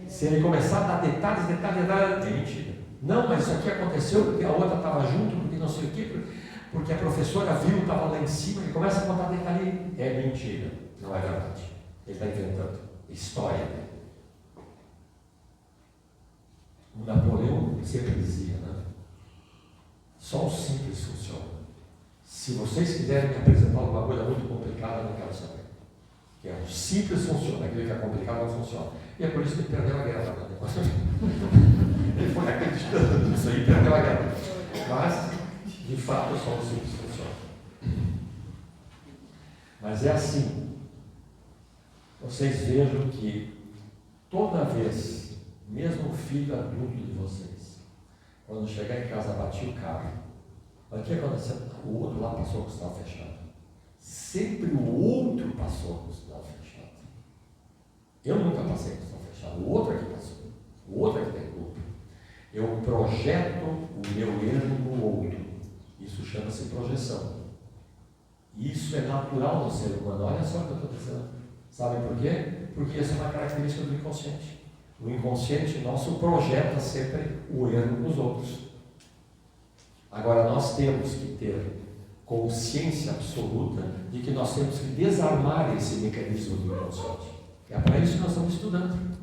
Se ele começar a dar detalhes, é mentira. Não, mas isso aqui aconteceu porque a outra estava junto, porque não sei o quê, porque a professora viu, estava lá em cima, e começa a contar detalhe, é mentira, não é verdade. Ele está inventando história. O Napoleão sempre dizia, né? Só o simples funciona. Se vocês quiserem me apresentar alguma coisa muito complicada, eu não quero saber. Que é o simples funciona, aquilo que é complicado não funciona. E é por isso que ele perdeu a guerra. Né? Ele foi acreditando nisso aí e perdeu a guerra. Mas, de fato, só o simples funciona. Mas é assim. Vocês vejam que toda vez, mesmo o filho adulto de vocês, quando chegar em casa, batia o carro, o que aconteceu? O outro lá passou com o sinal fechado. Sempre o outro passou com o sinal fechado. Eu nunca passei com o sinal fechado. O outro é que passou. O outro é que tem culpa. Eu projeto o meu erro no outro. Isso chama-se projeção. Isso é natural no ser humano. Olha só o que eu estou dizendo. Sabe por quê? Porque essa é uma característica do inconsciente. O inconsciente nosso projeta sempre o erro nos outros. Agora, nós temos que ter consciência absoluta de que nós temos que desarmar esse mecanismo do inconsciente. É para isso que nós estamos estudando.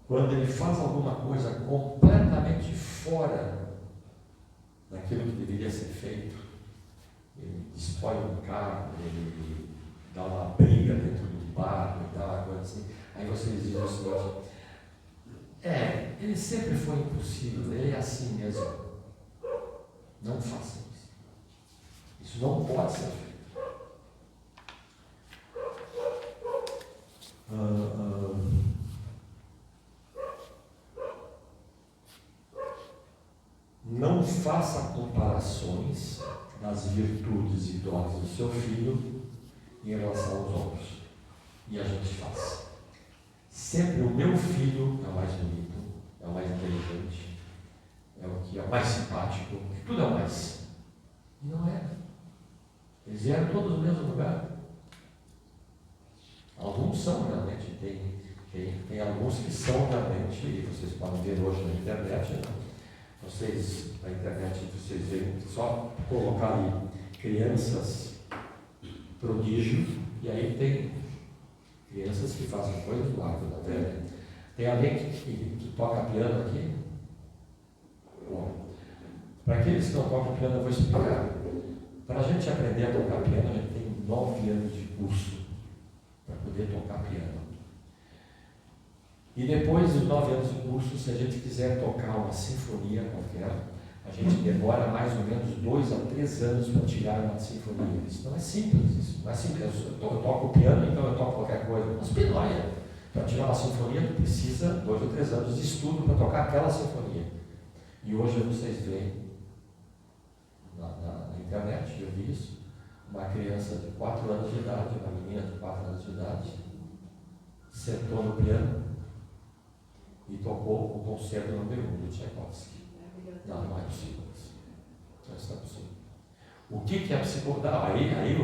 Quando ele faz alguma coisa completamente fora daquilo que deveria ser feito, ele destrói um carro, ele dá uma briga dentro do bar, ele dá uma coisa assim, aí vocês dizem o seguinte, ele sempre foi impossível, ele é assim mesmo. Não façam isso. Isso não pode ser feito. Não faça comparações das virtudes e dons do seu filho em relação aos outros. E a gente faz. Sempre o meu filho é o mais bonito, é o mais inteligente, é o que é o mais simpático, tudo é o mais. E não é. Eles vieram todos do mesmo lugar. Alguns são realmente, tem alguns que são realmente, e vocês podem ver hoje na internet, né? Vocês, na internet, vocês veem só colocar ali crianças prodígio, e aí tem crianças que fazem coisas do arco da velha. Tem alguém que toca piano aqui? Bom, para aqueles que não tocam piano, eu vou explicar. Para a gente aprender a tocar piano, a gente tem 9 anos de curso para poder tocar piano. E depois dos 9 anos de curso, se a gente quiser tocar uma sinfonia qualquer, a gente demora mais ou menos 2 a 3 anos para tirar uma sinfonia. Isso não é simples, isso não é simples. Eu toco o piano, então eu toco qualquer coisa. Mas pinóia. Para tirar uma sinfonia, tu precisa 2 ou 3 anos de estudo para tocar aquela sinfonia. E hoje vocês veem na internet, eu vi isso, uma criança de 4 anos de idade, uma menina de 4 anos de idade, sentou no piano e tocou o concerto número 1 do Tchaikovsky. Não é possível isso. Não está possível. O que é a psicologia? Aí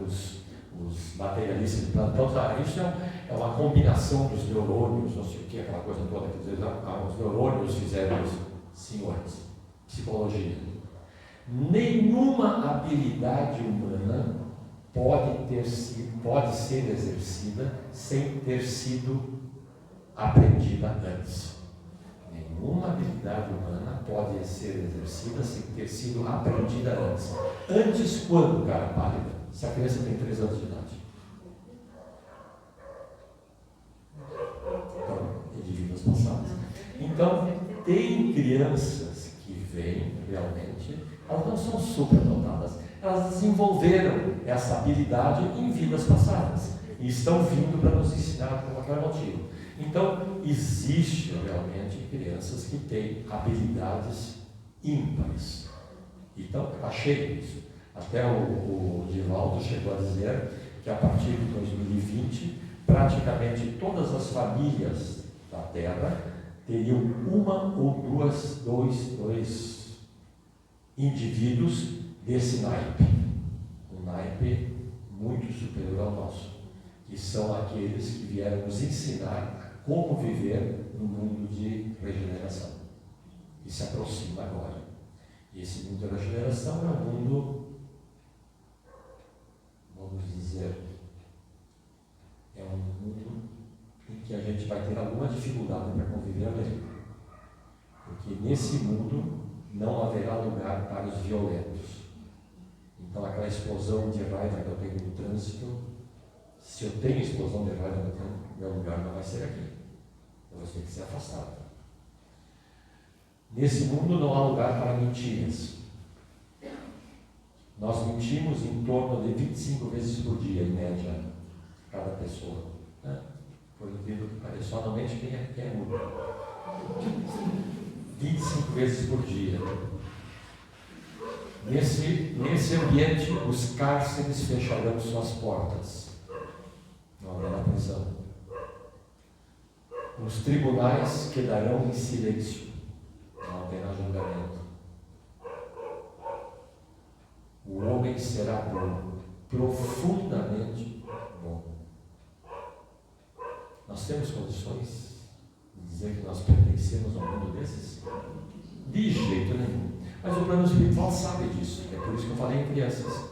os materialistas de plantão, isso é uma combinação dos neurônios, não sei o que, aquela coisa toda que dizer, os neurônios fizeram isso. Senhores, psicologia. Nenhuma habilidade humana pode ser exercida sem ter sido aprendida antes. Nenhuma habilidade humana pode ser exercida sem ter sido aprendida antes. Antes quando, cara pálida? Se a criança tem 3 anos de idade. Então, é de vidas passadas. Então, tem crianças que vêm realmente, elas não são superdotadas, elas desenvolveram essa habilidade em vidas passadas e estão vindo para nos ensinar por qualquer motivo. Então, existe realmente crianças que têm habilidades ímpares. Então, está cheio disso. Até o Divaldo chegou a dizer que a partir de 2020, praticamente todas as famílias da Terra teriam uma ou dois indivíduos desse naipe. Um naipe muito superior ao nosso, que são aqueles que vieram nos ensinar como viver no mundo de regeneração, que se aproxima agora. E esse mundo de regeneração é um mundo, vamos dizer, é um mundo em que a gente vai ter alguma dificuldade para conviver mesmo. Porque nesse mundo não haverá lugar para os violentos. Então aquela explosão de raiva que eu tenho no trânsito, se eu tenho explosão de raiva no trânsito, meu lugar não vai ser aqui. Eu vou ter que ser afastado. Nesse mundo não há lugar para mentiras. Nós mentimos em torno de 25 vezes por dia, em média, cada pessoa. Por incrível que pareça, só não mente quem é mudo. 25 vezes por dia. Nesse ambiente, os cárceres fecharão suas portas. Não haverá prisão. Os tribunais quedarão em silêncio. Não haverá julgamento. O homem será bom, profundamente bom. Nós temos condições de dizer que nós pertencemos a um mundo desses? De jeito nenhum. Mas o plano espiritual sabe disso. É por isso que eu falei em crianças.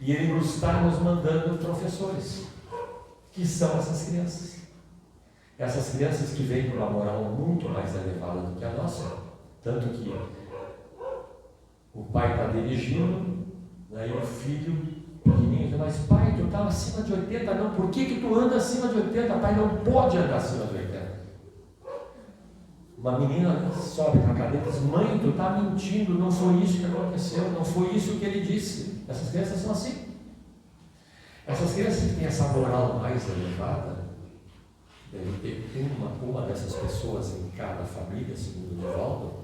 E ele está nos mandando professores, que são essas crianças. Essas crianças que vêm com uma moral muito mais elevada do que a nossa. Tanto que o pai está dirigindo, daí o filho pequenininho diz: mas pai, tu está acima de 80, não, por que tu anda acima de 80? Pai, não pode andar acima de 80. Uma menina sobe na cadeira e diz: mãe, tu está mentindo, não foi isso que aconteceu, não foi isso que ele disse. Essas crianças são assim. Essas crianças que têm essa moral mais elevada, deve ter uma dessas pessoas em cada família, segundo o Divaldo,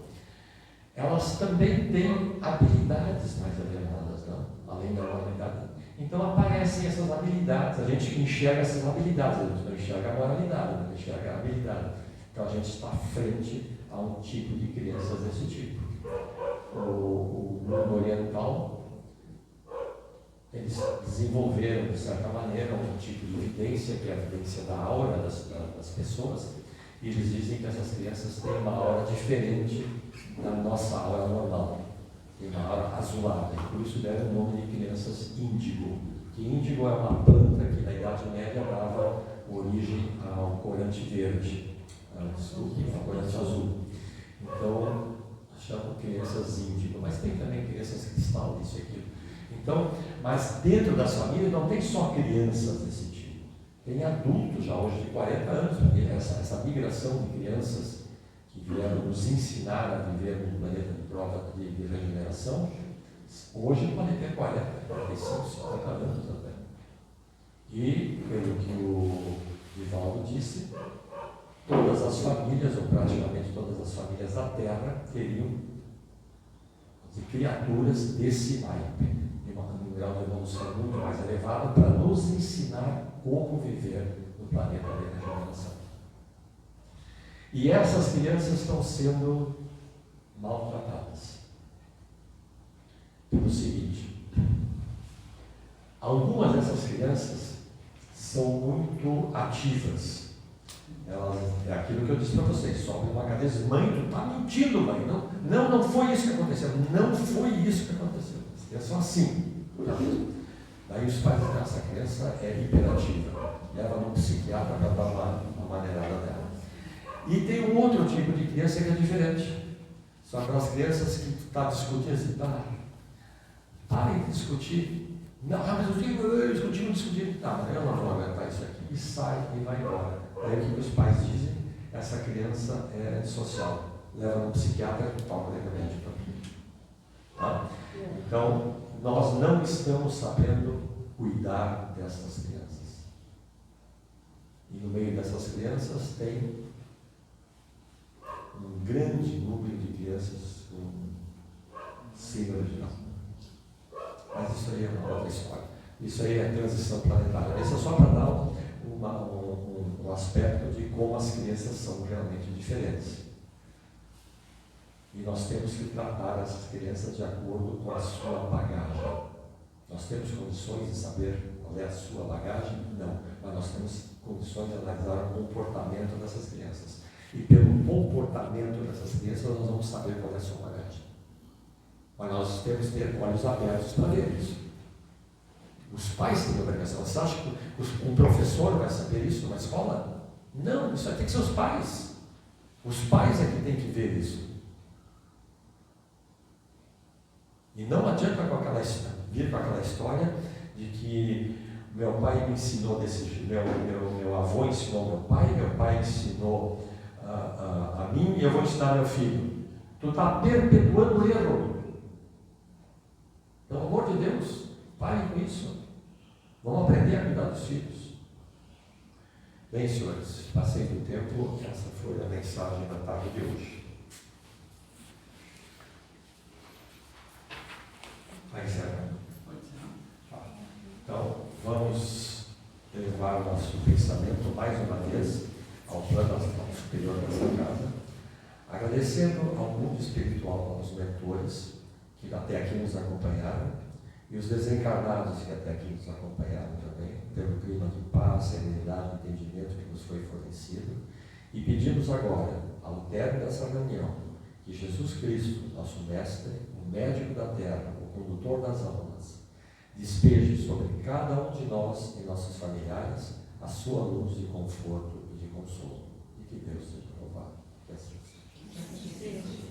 elas também têm habilidades mais elevadas, não? Além da moralidade. Então aparecem essas habilidades, a gente enxerga essas habilidades, a gente não enxerga a moralidade, não enxerga a habilidade. Então a gente está frente a um tipo de crianças desse tipo. O mundo oriental, eles desenvolveram, de certa maneira, um tipo de evidência, que é a evidência da aura das pessoas, e eles dizem que essas crianças têm uma aura diferente da nossa aura normal. Tem uma aura azulada, e por isso deram o nome de crianças índigo. Que índigo é uma planta que na Idade Média dava origem ao corante verde, ao corante azul. Então, chamam crianças índigo, mas tem também crianças cristal, isso e aquilo. Então, mas dentro das famílias não tem só crianças desse tipo, tem adultos já hoje de 40 anos, porque essa migração de crianças que vieram nos ensinar a viver no planeta de prova de regeneração, hoje podem ter 40, 45, 50 anos até. E, pelo que o Divaldo disse, todas as famílias, ou praticamente todas as famílias da Terra, teriam de criaturas desse naipe, um grau de evolução muito mais elevado, para nos ensinar como viver no planeta da regeneração. E essas crianças estão sendo maltratadas pelo seguinte: algumas dessas crianças são muito ativas, É aquilo que eu disse para vocês, sobe uma cabeça, mãe, tu está mentindo, mãe. Não foi isso que aconteceu. Não foi isso que aconteceu. As crianças são assim. Daí os pais dizem, essa criança é hiperativa. Leva no psiquiatra para dar uma maneirada dela. E tem um outro tipo de criança que é diferente. São aquelas crianças que tu está discutindo assim, parem de discutir. Não, mas eu discuti. Tá, mas eu não vou aguentar isso aqui. E sai e vai embora. Daí o que os pais dizem? Essa criança é antissocial. Leva no psiquiatra e toma remédio para tudo. Tá? Então, nós não estamos sabendo cuidar dessas crianças. E no meio dessas crianças tem um grande número de crianças com síndrome de Down. Mas isso aí é uma outra história. Isso aí é transição planetária. Isso é só para dar um aspecto de como as crianças são realmente diferentes. E nós temos que tratar essas crianças de acordo com a sua bagagem. Nós temos condições de saber qual é a sua bagagem? Não. Mas nós temos condições de analisar o comportamento dessas crianças. E pelo comportamento dessas crianças nós vamos saber qual é a sua bagagem. Mas nós temos que ter olhos abertos para ver isso. Os pais têm obrigação. Você acha que um professor vai saber isso numa escola? Não, isso tem que ser os pais. Os pais é que têm que ver isso. E não adianta vir com aquela história de que meu pai me ensinou desse jeito, meu avô ensinou meu pai ensinou a mim e eu vou ensinar meu filho. Tu está perpetuando o erro. Pelo amor de Deus, pare com isso. Vamos aprender a cuidar dos filhos. Bem, senhores, passei do tempo, essa foi a mensagem da tarde de hoje. Vai encerrar. Então, vamos levar o nosso pensamento mais uma vez ao plano astral superior dessa casa, agradecendo ao mundo espiritual, aos mentores que até aqui nos acompanharam e os desencarnados que até aqui nos acompanharam também, pelo clima de paz, serenidade e entendimento que nos foi fornecido. E pedimos agora, ao término dessa reunião, que Jesus Cristo, nosso Mestre, o médico da terra, o condutor das almas, despeje sobre cada um de nós e nossos familiares a sua luz de conforto e de consolo. E que Deus seja louvado. Que assim seja.